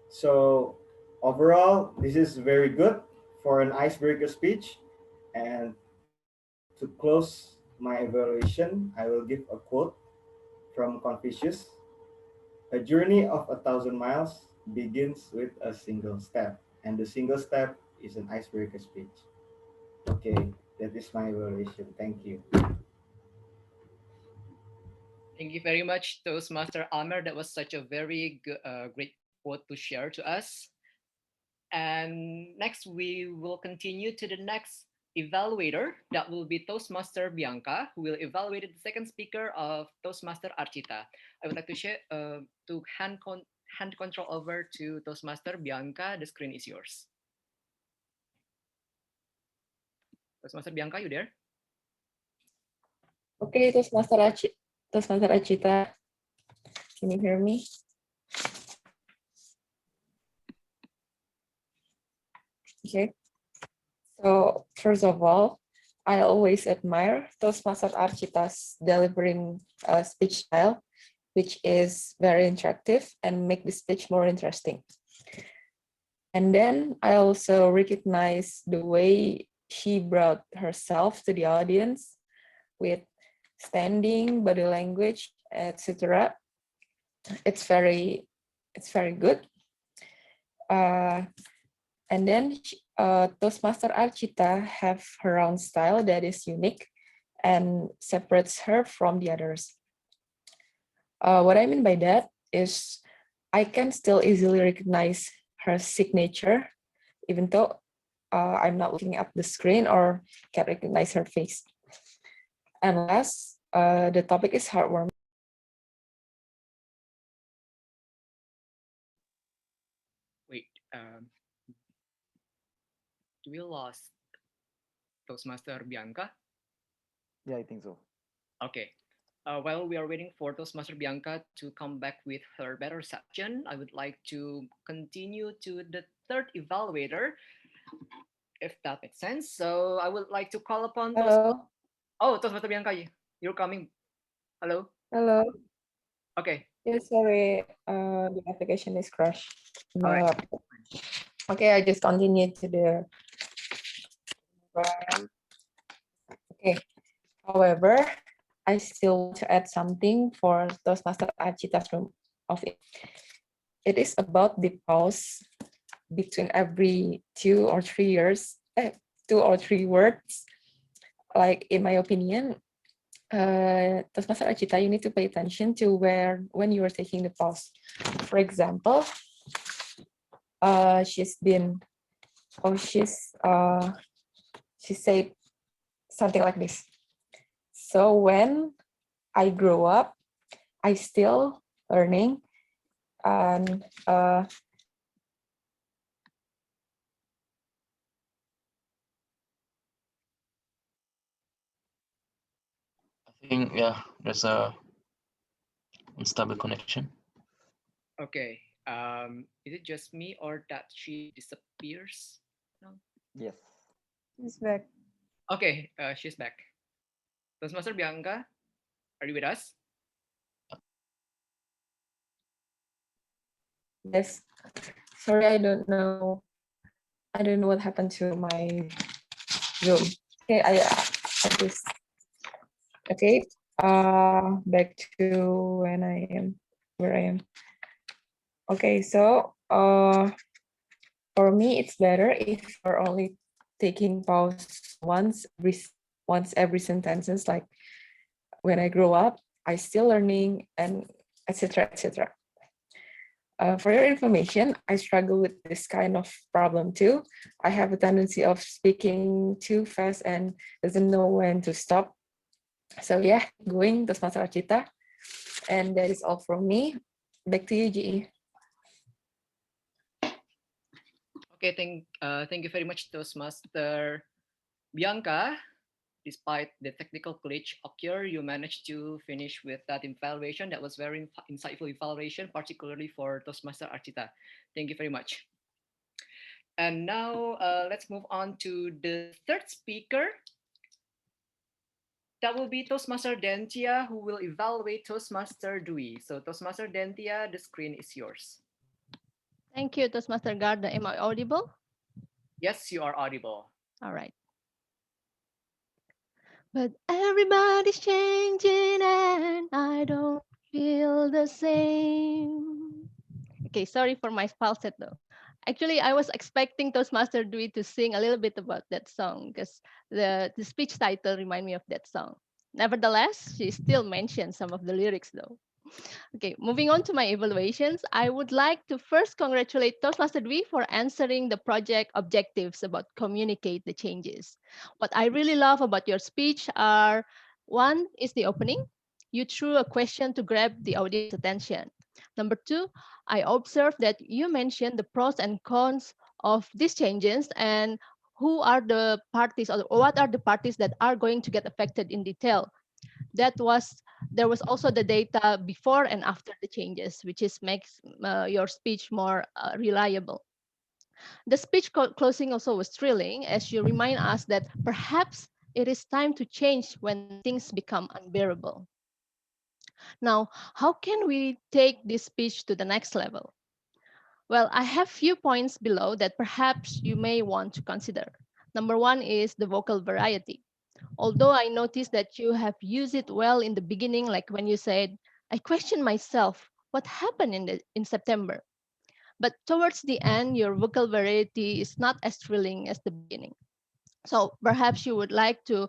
So overall, this is very good for an icebreaker speech. And to close my evaluation, I will give a quote from Confucius. A journey of 1,000 miles begins with a single step, and the single step is an icebreaker speech. Okay, that is my evaluation. Thank you. Thank you very much, Toastmaster Amer. That was such a very great quote to share to us. And next, we will continue to the next evaluator. That will be Toastmaster Bianca, who will evaluate the second speaker of Toastmaster Arcita. I would like to share to hand control over to Toastmaster Bianca. The screen is yours. Toastmaster Bianca, you there? Okay, Toastmaster Arcita, can you hear me? Okay. So first of all, I always admire Toastmaster Arcita's delivering speech style, which is very interactive and make the speech more interesting. And then I also recognize the way she brought herself to the audience with standing, body language, etc. It's very good. And then Toastmaster Arcita have her own style that is unique and separates her from the others. What I mean by that is I can still easily recognize her signature, even though I'm not looking at the screen or can recognize her face. Unless the topic is heartwarming. Wait, we lost Toastmaster Bianca? Yeah, I think so. Okay. While we are waiting for Toastmaster Bianca to come back with her better reception, I would like to continue to the third evaluator, if that makes sense. So I would like to call upon Toastmaster Bianca, you're coming. Hello? Hello. Okay. Yeah, sorry, the application is crashed. All right. Okay, I just continue to the okay. However, I still want to add something for Toastmaster Arcita's room of it. It is about the pause between every 2 or 3 years, 2 or 3 words. Like in my opinion, Toastmaster Arcita, you need to pay attention to when you are taking the pause. For example, she said something like this. So when I grow up, I still learning, and I think, yeah, there's a unstable connection. Okay. Is it just me or that she disappears? No. Yes. She's back. Okay, she's back. Toastmaster Bianca, are you with us? Yes. Sorry, I don't know what happened to my Zoom. Okay, I just okay. Back to when I am where I am. Okay, so for me it's better if you're only taking pause once every sentences, like when I grow up, I still learning, and etc. etc. For your information, I struggle with this kind of problem too. I have a tendency of speaking too fast and doesn't know when to stop. So yeah, going Toastmaster Arcita. And that is all from me. Back to you, GE. Okay, thank you very much, Toastmaster Bianca. Despite the technical glitch occur, you managed to finish with that evaluation. That was very insightful evaluation, particularly for Toastmaster Arcita. Thank you very much. And now let's move on to the third speaker. That will be Toastmaster Dentia, who will evaluate Toastmaster Duwi. So Toastmaster Dentia, the screen is yours. Thank you, Toastmaster Garda. Am I audible? Yes, you are audible. All right. But everybody's changing and I don't feel the same. Okay, sorry for my falsetto though. Actually, I was expecting Toastmaster Dewey to sing a little bit about that song because the speech title remind me of that song. Nevertheless, she still mentioned some of the lyrics though. Okay, moving on to my evaluations, I would like to first congratulate Toastmaster Dwi for answering the project objectives about communicate the changes. What I really love about your speech are, one is the opening. You threw a question to grab the audience attention. Number two, I observed that you mentioned the pros and cons of these changes and who are the parties or what are the parties that are going to get affected in detail. There was also the data before and after the changes, which is makes your speech more reliable. The speech closing also was thrilling as you remind us that perhaps it is time to change when things become unbearable. Now, how can we take this speech to the next level? Well, I have few points below that perhaps you may want to consider. Number one is the vocal variety. Although I noticed that you have used it well in the beginning, like when you said, I question myself, what happened in September? But towards the end, your vocal variety is not as thrilling as the beginning. So perhaps you would like to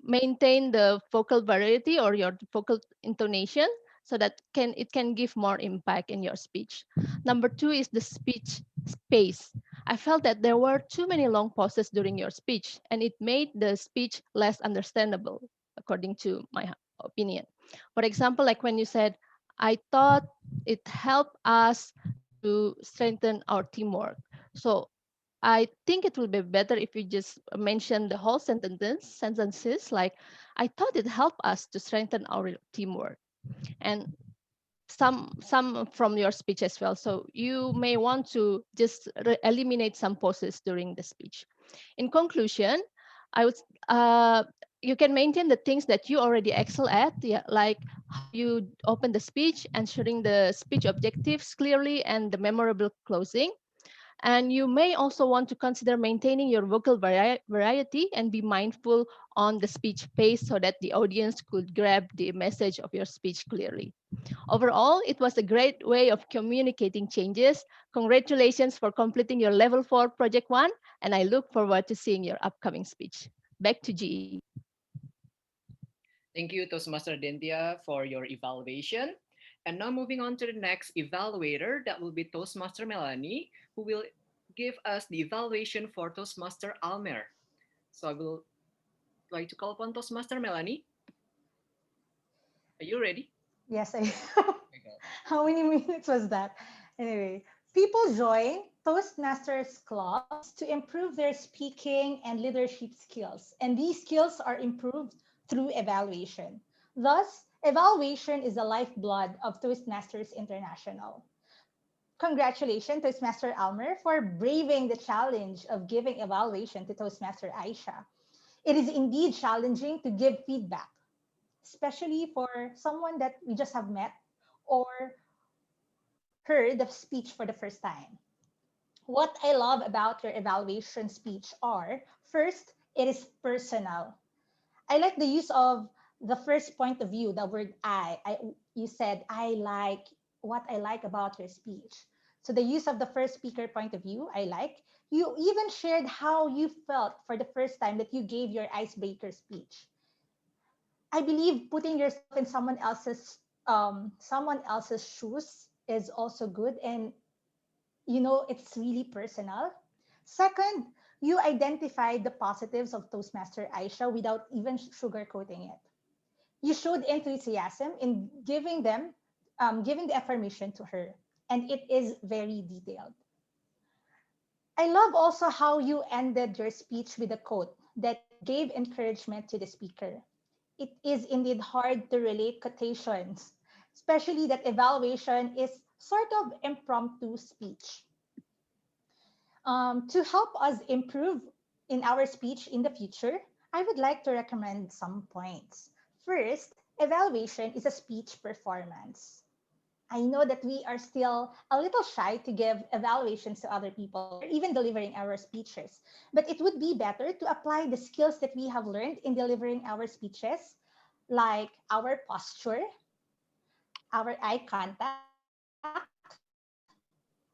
maintain the vocal variety or your vocal intonation so that it can give more impact in your speech. Number two is the speech space. I felt that there were too many long pauses during your speech and it made the speech less understandable, according to my opinion. For example, like when you said, I thought it helped us to strengthen our teamwork. So I think it will be better if you just mention the whole sentences like, I thought it helped us to strengthen our teamwork. And some from your speech as well. So you may want to just eliminate some pauses during the speech. In conclusion, I would you can maintain the things that you already excel at, yeah, like how you open the speech, ensuring the speech objectives clearly, and the memorable closing. And you may also want to consider maintaining your vocal variety and be mindful on the speech pace so that the audience could grab the message of your speech clearly. Overall, it was a great way of communicating changes. Congratulations for completing your level 4 project 1, and I look forward to seeing your upcoming speech. Back to GE. Thank you, Toastmaster Dentia, for your evaluation. And now moving on to the next evaluator, that will be Toastmaster Melanie, who will give us the evaluation for Toastmaster Almer. So I will like to call upon Toastmaster Melanie. Are you ready? Yes, I am. How many minutes was that? Anyway, people join Toastmasters clubs to improve their speaking and leadership skills. And these skills are improved through evaluation. Thus, evaluation is the lifeblood of Toastmasters International. Congratulations, Toastmaster Almer, for braving the challenge of giving evaluation to Toastmaster Aisyah. It is indeed challenging to give feedback, especially for someone that we just have met or heard the speech for the first time. What I love about your evaluation speech are, first, it is personal. I like the use of the first point of view, the word you said, I like what I like about your speech. So the use of the first speaker point of view, I like. You even shared how you felt for the first time that you gave your icebreaker speech. I believe putting yourself in someone else's shoes is also good, and it's really personal. Second, you identified the positives of Toastmaster Aisyah without even sugarcoating it. You showed enthusiasm in giving the affirmation to her, and it is very detailed. I love also how you ended your speech with a quote that gave encouragement to the speaker. It is indeed hard to relate quotations, especially that evaluation is sort of impromptu speech. To help us improve in our speech in the future, I would like to recommend some points. First, evaluation is a speech performance. I know that we are still a little shy to give evaluations to other people when we're even delivering our speeches. But it would be better to apply the skills that we have learned in delivering our speeches, like our posture, our eye contact,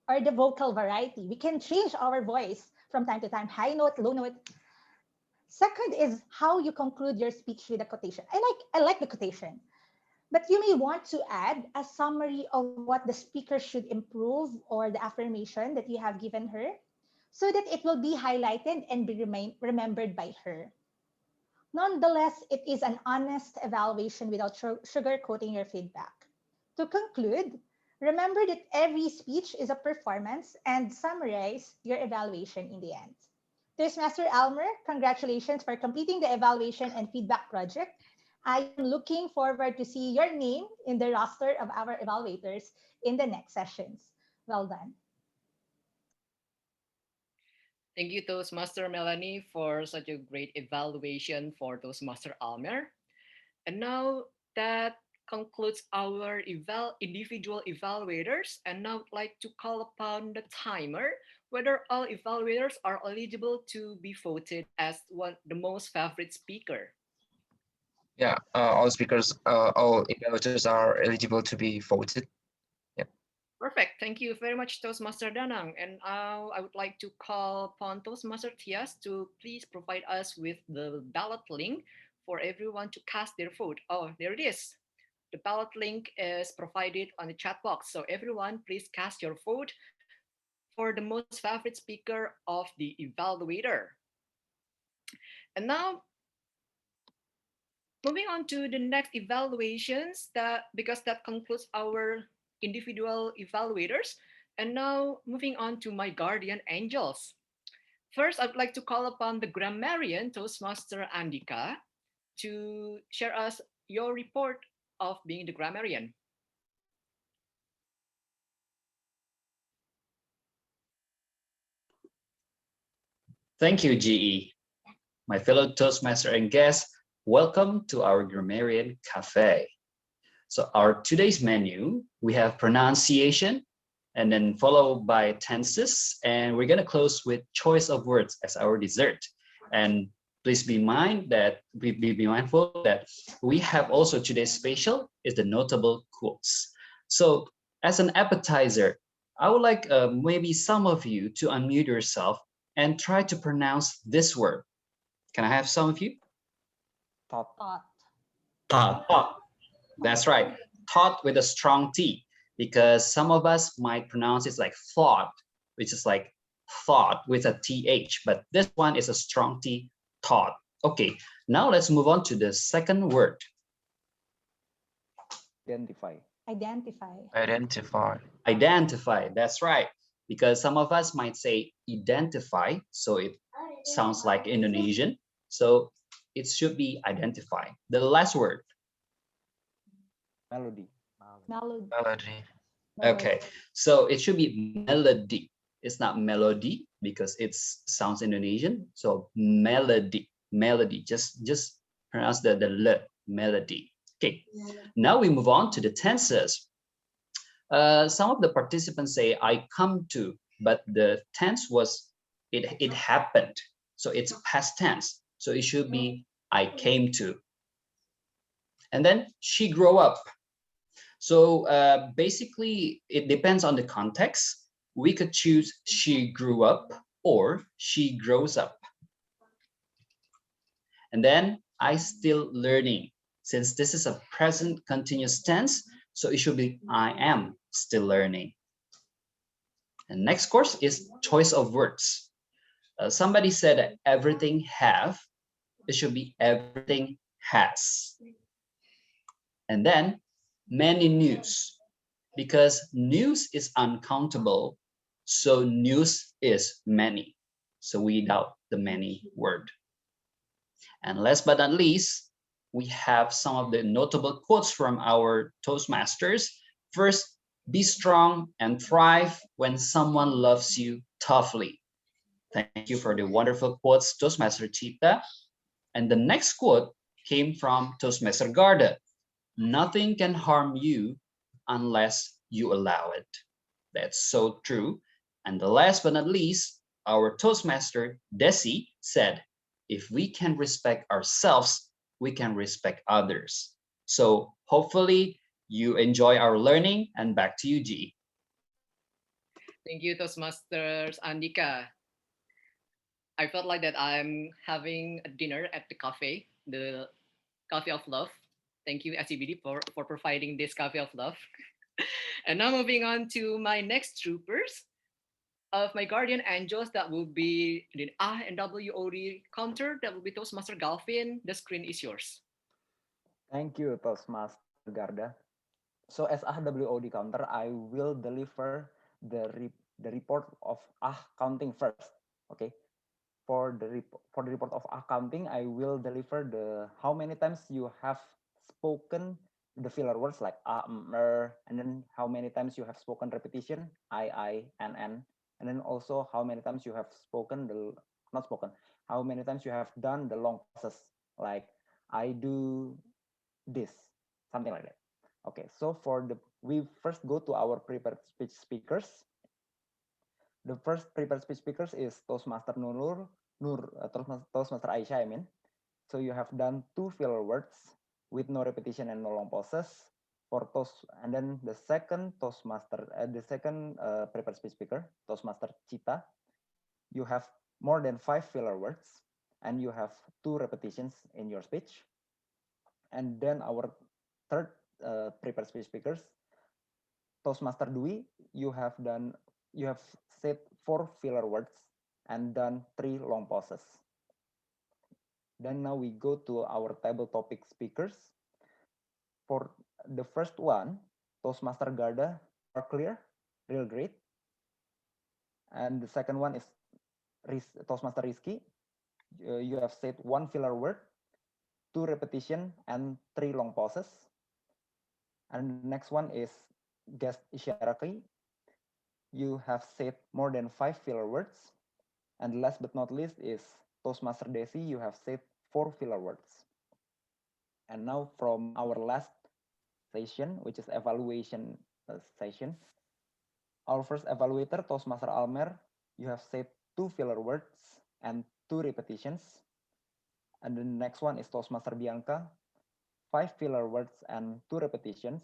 or the vocal variety. We can change our voice from time to time, high note, low note. Second is how you conclude your speech with a quotation. I like the quotation. But you may want to add a summary of what the speaker should improve or the affirmation that you have given her so that it will be highlighted and be remembered by her. Nonetheless, it is an honest evaluation without sugarcoating your feedback. To conclude, remember that every speech is a performance and summarize your evaluation in the end. Toastmaster Elmer, congratulations for completing the evaluation and feedback project. I am looking forward to see your name in the roster of our evaluators in the next sessions. Well done. Thank you, Toastmaster Melanie, for such a great evaluation for Toastmaster Almer. And now that concludes our individual evaluators. And now I'd like to call upon the timer whether all evaluators are eligible to be voted as the most favorite speaker. Yeah, all evaluators are eligible to be voted. Yeah. Perfect. Thank you very much, Toastmaster Danang. And now I would like to call upon Toastmaster Tias to please provide us with the ballot link for everyone to cast their vote. Oh, there it is. The ballot link is provided on the chat box. So everyone, please cast your vote for the most favorite speaker of the evaluator. And now, moving on to the next evaluations, because that concludes our individual evaluators. And now moving on to my guardian angels. First, I'd like to call upon the grammarian Toastmaster Andika to share us your report of being the grammarian. Thank you, GE. My fellow Toastmaster and guests, welcome to our Grammarian Cafe. So our today's menu, we have pronunciation, and then followed by tenses, and we're gonna close with choice of words as our dessert. And please be mindful that we have also today's special is the notable quotes. So as an appetizer, I would like maybe some of you to unmute yourself and try to pronounce this word. Can I have some of you? Thought. Thought. That's right. Thought with a strong T, because some of us might pronounce it like thought, which is like thought with a TH, but this one is a strong T, thought. Okay, now let's move on to the second word. Identify. Identify, that's right. Because some of us might say identify, so it sounds like Indonesian. So it should be identify. The last word. Melody. Okay, so it should be melody. It's not melody because it sounds Indonesian. So melody. Just pronounce the L, melody. Okay, now we move on to the tenses. Some of the participants say I come to, but the tense was it happened. So it's past tense. So it should be I came to. And then she grow up. So basically, it depends on the context. We could choose she grew up or she grows up. And then I still learning. Since this is a present continuous tense, so it should be I am still learning. And next course is choice of words. Somebody said everything have, it should be everything has. And then many news, because news is uncountable, so news is many. So without the many word. And last but not least, we have some of the notable quotes from our Toastmasters. First, be strong and thrive when someone loves you toughly. Thank you for the wonderful quotes, Toastmaster Chita. And the next quote came from Toastmaster Garda. Nothing can harm you unless you allow it. That's so true. And the last but not least, our Toastmaster Desi said, if we can respect ourselves, we can respect others. So hopefully you enjoy our learning, and back to you, G. Thank you, Toastmasters Andika. I felt like that I'm having a dinner at the cafe, the Coffee of Love. Thank you, SCBD, for providing this Coffee of Love. And now moving on to my next troopers of my guardian angels, that will be the A and WOD counter. That will be Toastmaster Galvin. The screen is yours. Thank you, Toastmaster Garda. So as AWOD counter, I will deliver the report of counting first. Okay. For the report of counting, I will deliver the how many times you have spoken the filler words like and then how many times you have spoken repetition I, and then also how many times you have spoken how many times you have done the long process like I do this, something like that. Okay, so we first go to our prepared speech speakers. The first prepared speech speakers is Toastmaster Toastmaster Aisyah, I mean. So you have done 2 filler words with no repetition and no long pauses for Toast, and then the second prepared speech speaker, Toastmaster Chita, you have more than 5 filler words and you have 2 repetitions in your speech. And then our third prepared speech speakers, Toastmaster Duwi, you have said 4 filler words and done 3 long pauses. Then now we go to our table topic speakers. For the first one, Toastmaster Garda, are clear, real great. And the second one is Toastmaster Rizky. You have said 1 filler word, 2 repetition, and 3 long pauses. And the next one is guest Isyaraki. You have said more than 5 filler words. And last but not least is Toastmaster Desi. You have said 4 filler words. And now from our last session, which is evaluation session, our first evaluator, Toastmaster Almer, you have said 2 filler words and 2 repetitions. And the next one is Toastmaster Bianca, 5 filler words and 2 repetitions.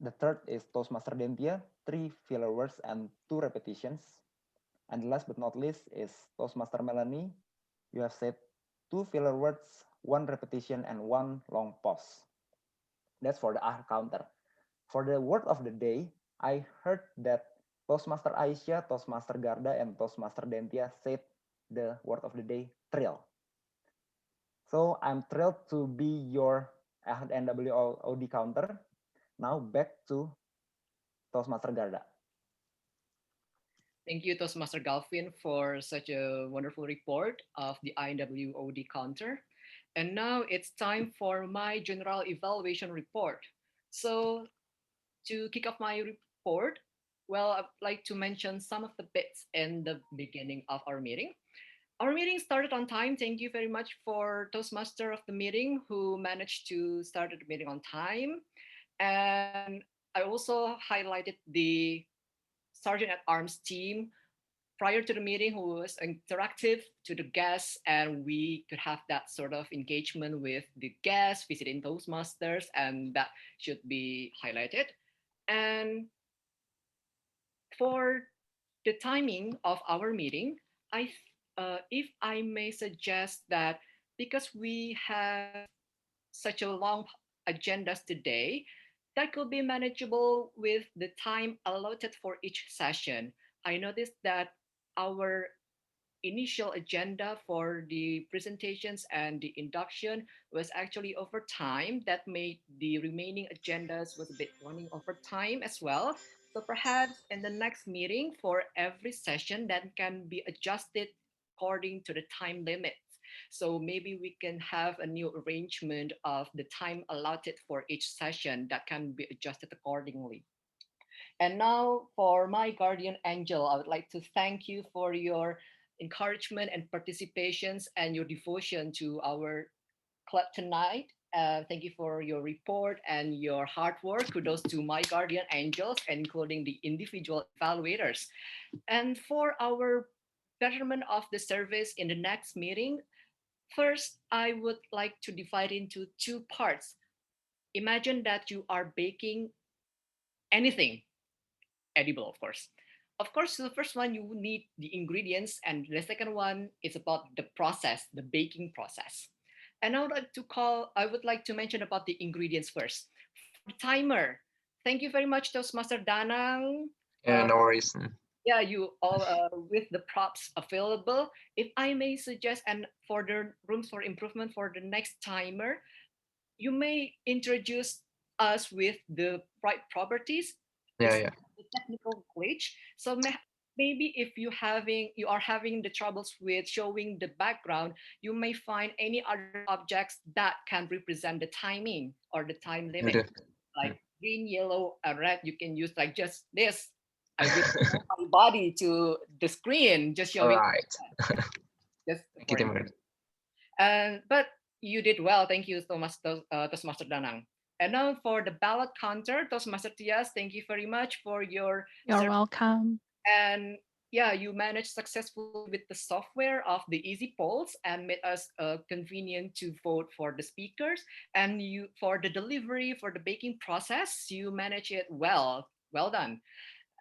The third is Toastmaster Dentia, 3 filler words and 2 repetitions. And last but not least is Toastmaster Melanie. You have said 2 filler words, 1 repetition, and 1 long pause. That's for the counter. For the word of the day, I heard that Toastmaster Aisyah, Toastmaster Garda, and Toastmaster Dentia said the word of the day, thrill. So I'm thrilled to be your NWOD counter. Now back to Toastmaster Garda. Thank you, Toastmaster Galvin, for such a wonderful report of the INWOD counter. And now it's time for my general evaluation report. So to kick off my report, well, I'd like to mention some of the bits in the beginning of our meeting. Our meeting started on time. Thank you very much for Toastmaster of the meeting who managed to start the meeting on time. And I also highlighted the Sergeant at Arms team prior to the meeting who was interactive to the guests, and we could have that sort of engagement with the guests visiting Toastmasters, and that should be highlighted. And for the timing of our meeting, if I may suggest that because we have such a long agendas today, that could be manageable with the time allotted for each session. I noticed that our initial agenda for the presentations and the induction was actually over time. That made the remaining agendas was a bit running over time as well. So perhaps in the next meeting for every session that can be adjusted according to the time limits. So maybe we can have a new arrangement of the time allotted for each session that can be adjusted accordingly. And now for my guardian angel, I would like to thank you for your encouragement and participations and your devotion to our club tonight. Thank you for your report and your hard work. Kudos to my guardian angels, including the individual evaluators. And for our betterment of the service in the next meeting, first, I would like to divide into two parts. Imagine that you are baking anything edible, of course. Of course, the first one, you need the ingredients, and the second one is about the process, the baking process. And I would like to mention about the ingredients first. For the timer, thank you very much, Toastmaster Danang. Yeah, no worries. Yeah, you all with the props available. If I may suggest, and for the rooms for improvement for the next timer, you may introduce us with the right properties. Yeah, yeah. The technical glitch. So maybe if you are having the troubles with showing the background, you may find any other objects that can represent the timing or the time limit, like green, yellow, and red. You can use like just this. I will show my body to the screen, just showing. Right. Just but you did well. Thank you, Toastmaster Danang. And now for the ballot counter, Toastmaster Tias, thank you very much for your You're welcome. And yeah, you managed successfully with the software of the easy polls and made us convenient to vote for the speakers. And you for the delivery, for the baking process, you manage it well. Well done.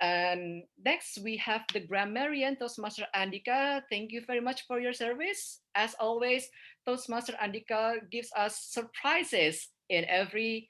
And next we have the grammarian Toastmaster Andika. Thank you very much for your service. As always, Toastmaster Andika gives us surprises in every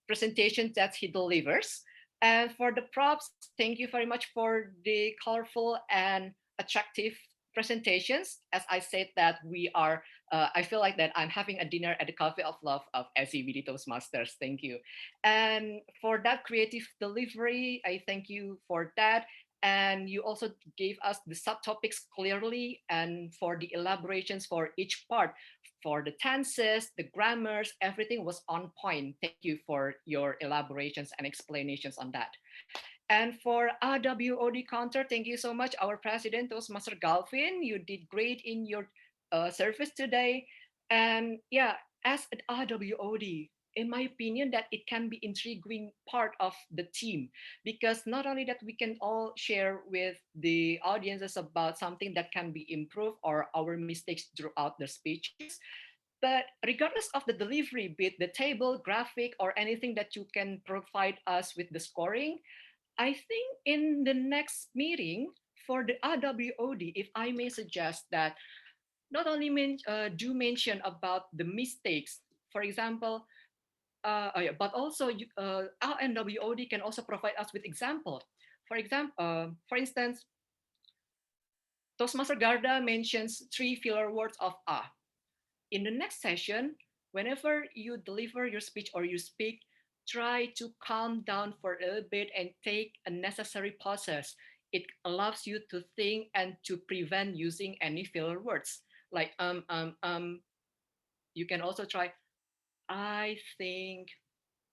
presentation that he delivers. And for the props, thank you very much for the colorful and attractive presentations. As I said that we are, I feel like that I'm having a dinner at the Cafe of Love of SCBD Toastmasters. Thank you. And for that creative delivery, I thank you for that. And you also gave us the subtopics clearly and for the elaborations for each part. For the tenses, the grammars, everything was on point. Thank you for your elaborations and explanations on that. And for RWOD counter, thank you so much, our president, Toastmaster Galvin. You did great in your service today. And yeah, as an RWOD, in my opinion, that it can be intriguing part of the team, because not only that we can all share with the audiences about something that can be improved or our mistakes throughout the speeches, but regardless of the delivery, be it the table, graphic, or anything that you can provide us with the scoring, I think in the next meeting for the RWOD, if I may suggest that not only do mention about the mistakes, for example, but also RNWOD can also provide us with example. For instance, Toastmaster Garda mentions 3 filler words of A. In the next session, whenever you deliver your speech or you speak, try to calm down for a little bit and take a necessary pauses. It allows you to think and to prevent using any filler words. Like you can also try, I think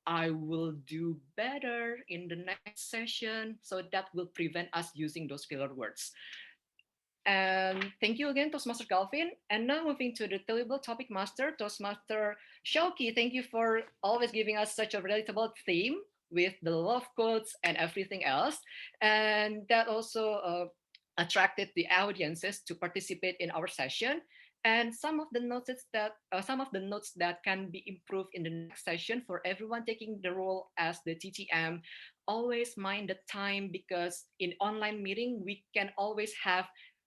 I will do better in the next session. So that will prevent us using those filler words. And thank you again, Toastmaster Galvin. And now moving to the table topic master, Toastmaster Shauki. Thank you for always giving us such a relatable theme with the love quotes and everything else. And that also attracted the audiences to participate in our session. And some of the notes that can be improved in the next session for everyone taking the role as the TTM. Always mind the time, because in online meeting we can always have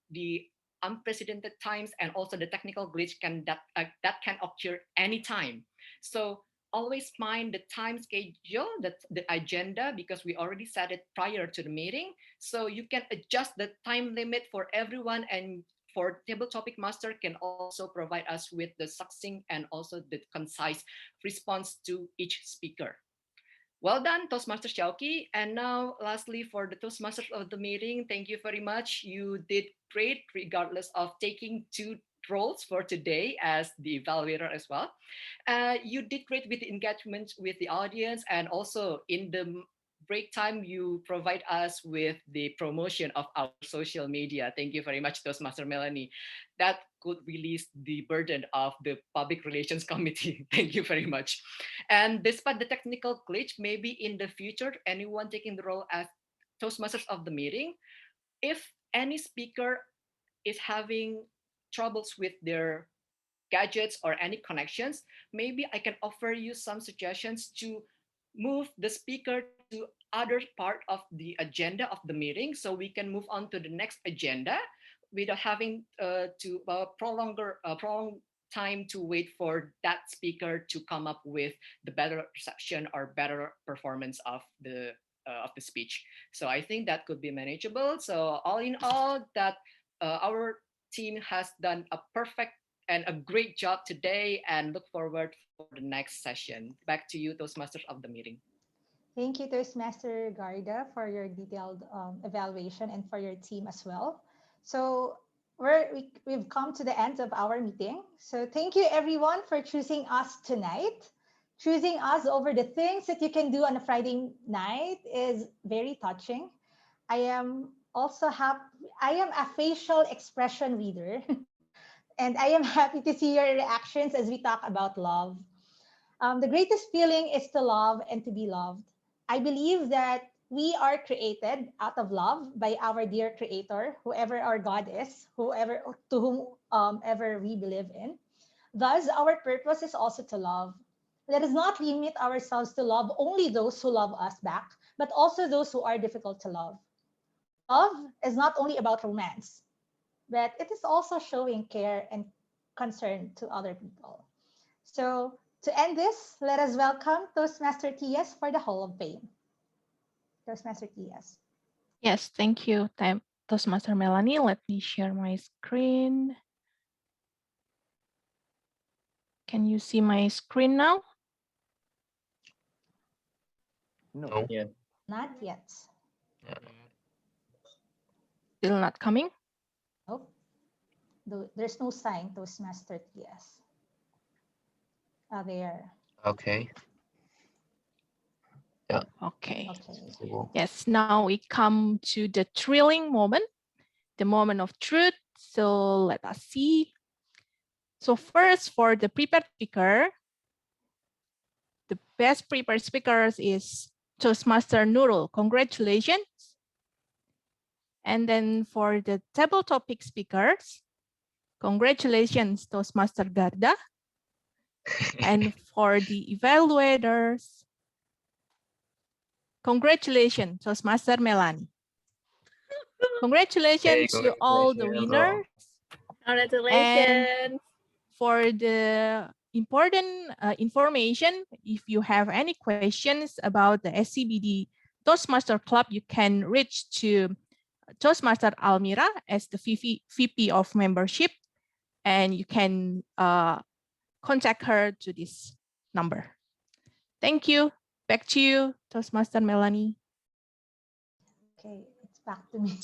the unprecedented times, and also the technical glitch that can occur anytime. So always mind the time schedule, the agenda, because we already set it prior to the meeting. So you can adjust the time limit for everyone, and for table topic master can also provide us with the succinct and also the concise response to each speaker. Well done, Toastmaster Xiaoqi. And now, lastly, for the Toastmasters of the meeting, thank you very much. You did great, regardless of taking two roles for today as the evaluator as well. You did great with the engagement with the audience, and also in the break time, you provide us with the promotion of our social media. Thank you very much, Toastmaster Melanie. That could release the burden of the public relations committee. Thank you very much. And despite the technical glitch, maybe in the future, anyone taking the role as Toastmasters of the meeting, if any speaker is having troubles with their gadgets or any connections, maybe I can offer you some suggestions to move the speaker to other part of the agenda of the meeting, so we can move on to the next agenda without having to prolong time to wait for that speaker to come up with the better reception or better performance of the speech. So I think that could be manageable. So all in all, that our team has done a perfect and a great job today, and look forward for the next session. Back to you, Toastmasters of the meeting. Thank you, Toastmaster Garda, for your detailed evaluation, and for your team as well. So we've come to the end of our meeting. So thank you everyone for choosing us tonight. Choosing us over the things that you can do on a Friday night is very touching. I am also happy. I am a facial expression reader. And I am happy to see your reactions as we talk about love. The greatest feeling is to love and to be loved. I believe that we are created out of love by our dear Creator, whoever our God is, whoever to whom ever we believe in. Thus, our purpose is also to love. Let us not limit ourselves to love only those who love us back, but also those who are difficult to love. Love is not only about romance, but it is also showing care and concern to other people. So to end this, let us welcome Toastmaster TS for the Hall of Fame. Toastmaster TS. Yes, thank you, Toastmaster Melanie. Let me share my screen. Can you see my screen now? No. Yeah. Not yet. Still not coming? Nope. There's no sign, Toastmaster TS. There. Okay. Yeah. Okay. Okay. Yes, now we come to the thrilling moment, the moment of truth. So let us see. So first, for the prepared speaker, the best prepared speakers is Toastmaster Nurul. Congratulations. And then for the table topic speakers, congratulations, Toastmaster Garda. And for the evaluators, congratulations, Toastmaster Melanie. Congratulations to all the winners. Congratulations. And for the important information, if you have any questions about the SCBD Toastmaster Club, you can reach to Toastmaster Almira as the VP of membership, and you can contact her to this number. Thank you. Back to you, Toastmaster Melanie. Okay, it's back to me.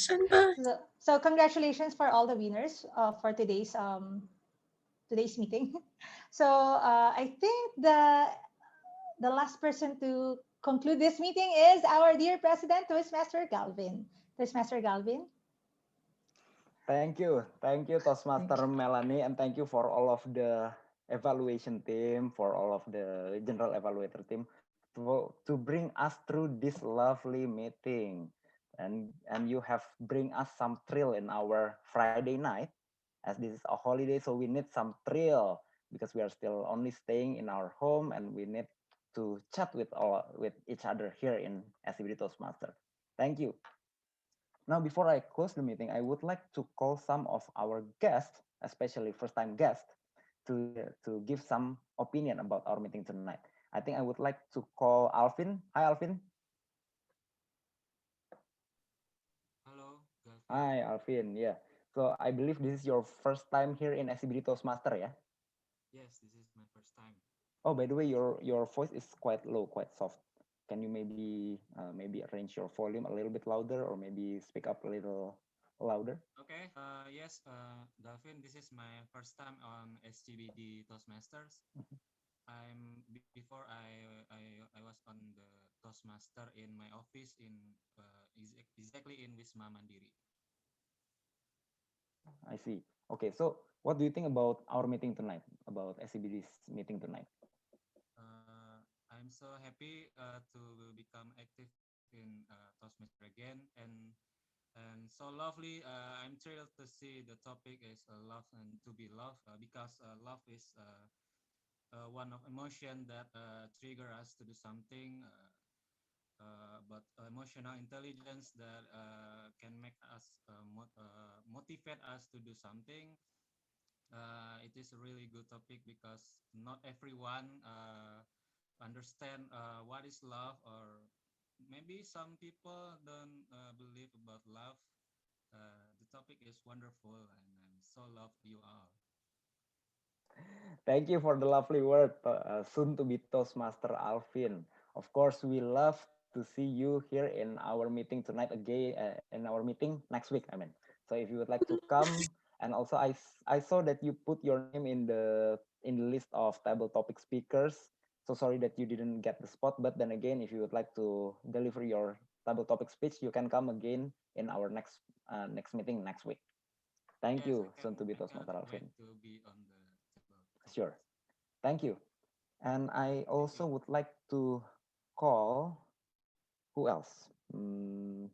So congratulations for all the winners for today's meeting. So I think the last person to conclude this meeting is our dear President, Toastmaster Galvin. Toastmaster Galvin. Thank you, Toastmaster Melanie, and thank you for all of the evaluation team, for all of the general evaluator team to bring us through this lovely meeting. and you have bring us some thrill in our Friday night, as this is a holiday, so we need some thrill because we are still only staying in our home and we need to chat with each other here in SCBD Toastmaster. Thank you. Now, before I close the meeting, I would like to call some of our guests, especially first-time guests, to give some opinion about our meeting tonight. I think I would like to call Alvin. Hi, Alvin. Hello, Galvin. Hi, Alvin. Yeah. So I believe this is your first time here in SCBD Toastmaster, yeah? Yes, this is my first time. Oh, by the way, your voice is quite low, quite soft. Can you maybe arrange your volume a little bit louder, or maybe speak up a little louder? Okay. Yes, Galvin, this is my first time on SCBD Toastmasters. Before I was on the Toastmaster in my office in exactly in Wisma Mandiri. I see. Okay, so what do you think about our meeting tonight? About SCBD's meeting tonight? I'm so happy to become active in Toastmaster again, and so lovely. I'm thrilled to see the topic is love and to be loved because love is one of emotion that trigger us to do something. But emotional intelligence that can make us motivate us to do something. It is a really good topic because not everyone understand what is love, or maybe some people don't believe about love. The topic is wonderful, and I'm so love you all. Thank you for the lovely word, soon to be Toastmaster Alvin. Of course, we love to see you here in our meeting tonight again, in our meeting next week. I mean, so if you would like to come, and also I saw that you put your name in the list of table topic speakers. So sorry that you didn't get the spot, but then again, if you would like to deliver your table topic speech, you can come again in our next meeting next week. Thank Yes, you, soon to be I can't Toastmaster wait Alvin. to be on the table. Sure. Thank you. And I Thank also you. would like to call who else? Hmm,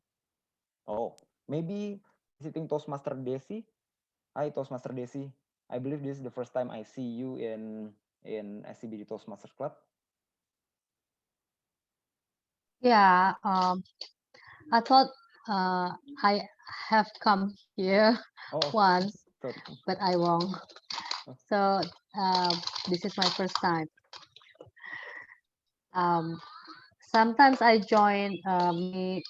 oh, maybe visiting Toastmaster Desi. Hi, Toastmaster Desi. I believe this is the first time I see you in SCBD Toastmasters Club. Yeah, I thought I have come here Oh, once, sorry. but I won't. Oh. So this is my first time. Um, Sometimes I join many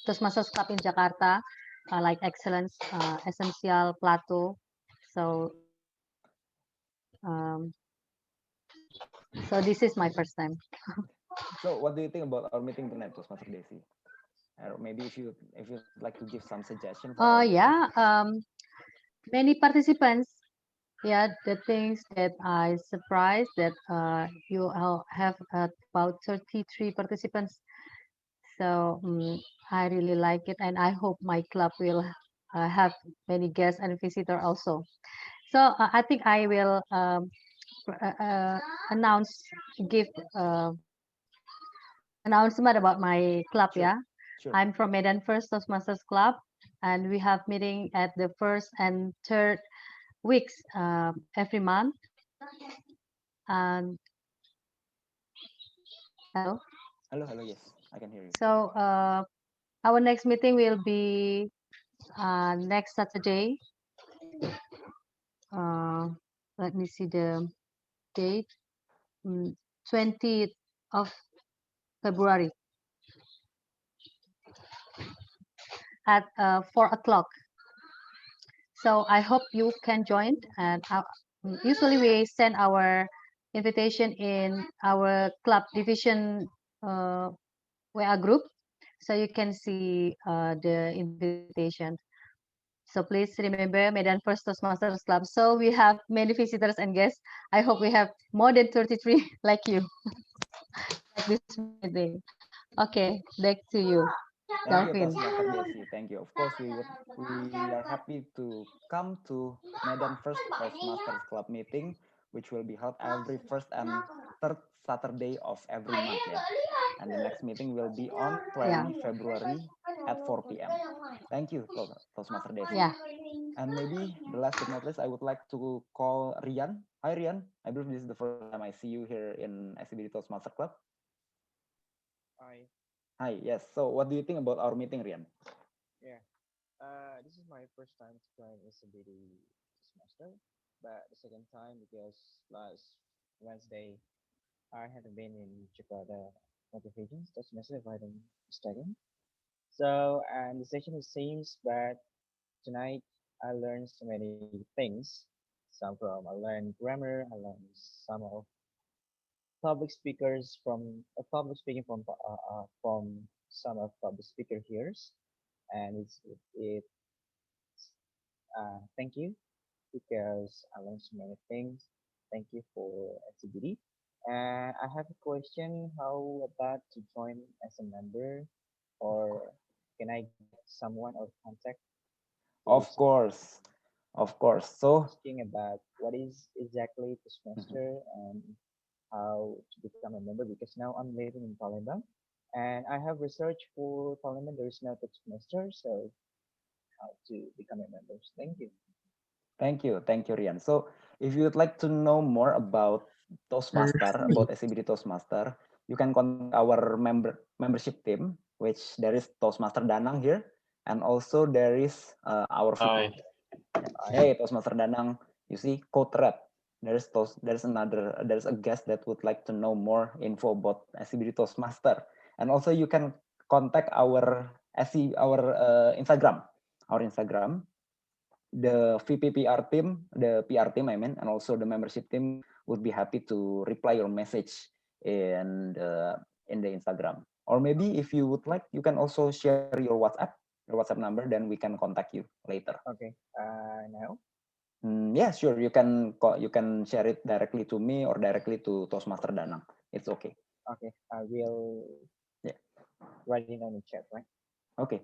Toastmasters Club in Jakarta, like Excellence, Essential, Plato. So, um, so this is my first time. So, what do you think about our meeting tonight, Toastmaster Desi? Or maybe if you'd like to give some suggestion for our meeting. Yeah, many participants. Yeah, the things that I surprised that you all have about 33 participants. So I really like it, and I hope my club will have many guests and visitor also. So I think I will announce, give announcement about my club. Sure. Yeah, Sure. I'm from Medan First Toastmasters Club, and we have meeting at the first and third weeks every month. And hello. Hello, hello. Yes, I can hear you. So our next meeting will be next Saturday. Uh, Let me see the date. 20th of February at 4 o'clock. So I hope you can join. And usually we send our invitation in our club division WA group, so you can see the invitation. So please remember Medan First Toastmasters Club. So we have many visitors and guests. I hope we have more than 33 like you at this meeting. Okay, back to you, Thank you, Delphine. Toastmaster Desi. Thank you. Of course, we are happy to come to Medan First Toastmasters Club meeting, which will be held every first and third Saturday of every month. Yeah, and the next meeting will be on Yeah. 20 February at 4 p.m. Thank you, Toastmaster Desi. Yeah. And maybe the last but not least, I would like to call Rian. Hi, Rian. I believe this is the first time I see you here in SCBD Toastmaster Club. Hi. Hi, yes. So what do you think about our meeting, Rian? Yeah. This is my first time to join SCBD Toastmaster, but the second time because last Wednesday I had been in Jakarta Motivations Toastmaster by the Instagram. So and the session is same, but tonight I learned so many things. Some from I learned grammar, I learned some of public speakers from public speaking from some of public speaker here, and it thank you because I learned so many things. Thank you for SCBD. And I have a question. How about to join as a member, or can I get someone or contact Of to course, of course. So asking about what is exactly Toastmaster and how to become a member? Because now I'm living in Palembang, and I have researched for Palembang. There is no Toastmaster, so how to become a member? Thank you. thank you, Rian. So if you would like to know more about Toastmaster, about SCBD Toastmaster, you can contact our membership team, which there is Toastmaster Danang here, and also there is our Hi. Hey, Toastmaster Danang, you see code red. There's a guest that would like to know more info about SCBD Toastmaster, and also you can contact our Instagram, the VPPR team, the PR team, I mean, and also the membership team would be happy to reply your message in the Instagram. Or maybe if you would like, you can also share your WhatsApp number, then we can contact you later. Okay. Now. Yeah, sure. You can share it directly to me or directly to Toastmaster Danang. It's okay. Okay. I will. Yeah. Write it on the chat, right? Okay.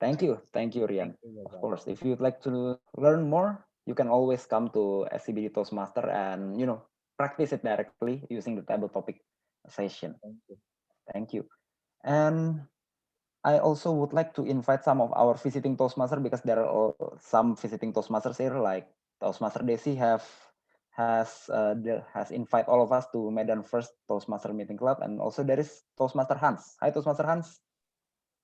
Thank you, Rian. Thank you, Of course, if you'd like to learn more, you can always come to SCBD Toastmaster and practice it directly using the table topic session. Thank you. Thank you. And I also would like to invite some of our visiting Toastmasters because there are some visiting Toastmasters here, like Toastmaster Desi has invite all of us to Medan First Toastmaster Meeting Club, and also there is Toastmaster Hans. Hi, Toastmaster Hans.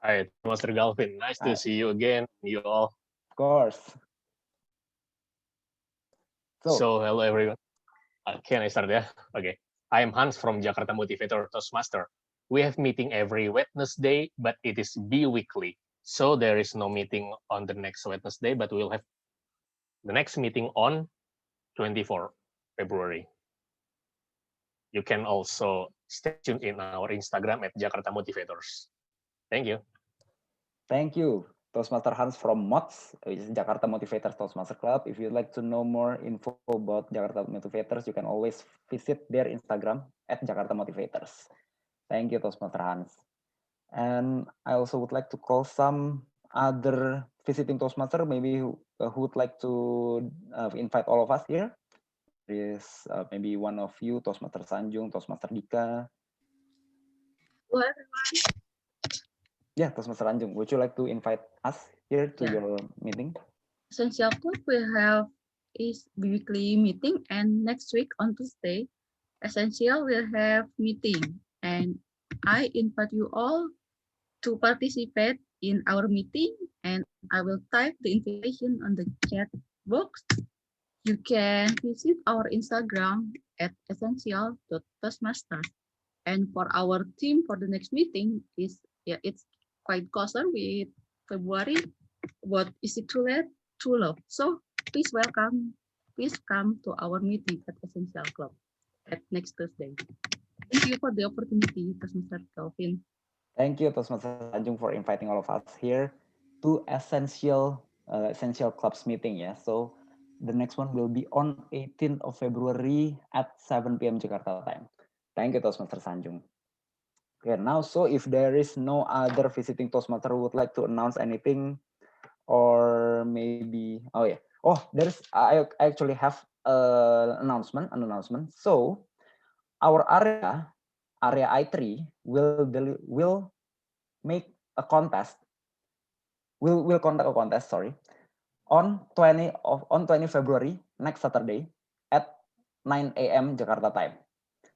Hi, Toastmaster Galvin. Nice to see you again, you all. Of course. So hello everyone. Can I start? Yeah. Okay. I am Hans from Jakarta Motivator Toastmaster. We have meeting every Wednesday, but it is bi-weekly. So there is no meeting on the next Wednesday, but we'll have the next meeting on 24 February. You can also stay tuned in our Instagram at Jakarta Motivators. Thank you. Thank you, Toastmaster Hans from MOTS, which is Jakarta Motivators Toastmaster Club. If you'd like to know more info about Jakarta Motivators, you can always visit their Instagram at Jakarta Motivators. Thank you, Toastmaster Hans. And I also would like to call some other visiting Toastmaster, maybe who would like to invite all of us here. There is maybe one of you, Toastmaster Sanjung, Toastmaster Dika. Hello, everyone. Yeah, Toastmaster Sanjung, would you like to invite us here to Yeah. your meeting? Essential Club will have its weekly meeting, and next week on Tuesday, Essential will have meeting. And I invite you all to participate in our meeting, and I will type the invitation on the chat box. You can visit our Instagram at essential.toastmasters. And for our theme for the next meeting it's quite closer with February. What is it true love? So please come to our meeting at Essential Club at next Thursday. Thank you for the opportunity, Toastmaster Kelvin. Thank you, Toastmaster Sanjung, for inviting all of us here to Essential Clubs meeting. Yeah, so the next one will be on 18th of February at 7 p.m. Jakarta time. Thank you, Toastmaster Sanjung. Okay, now, so if there is no other visiting Toastmaster who would like to announce anything, or maybe, oh yeah, I actually have an announcement. So our area I3 will make a contest we'll conduct a contest, sorry, on 20 February, next Saturday at 9 a.m. Jakarta time.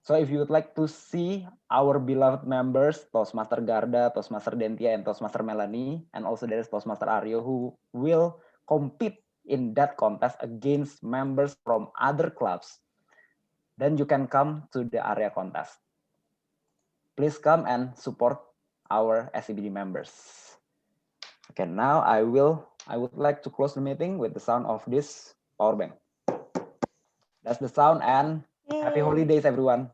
So if you would like to see our beloved members, Toastmaster Garda, Toastmaster Dentia, and Toastmaster Melanie, and also there is Toastmaster Aryo who will compete in that contest against members from other clubs, then you can come to the area contest. Please come and support our SCBD members. Okay, now I would like to close the meeting with the sound of this power bank. That's the sound, and happy holidays, everyone.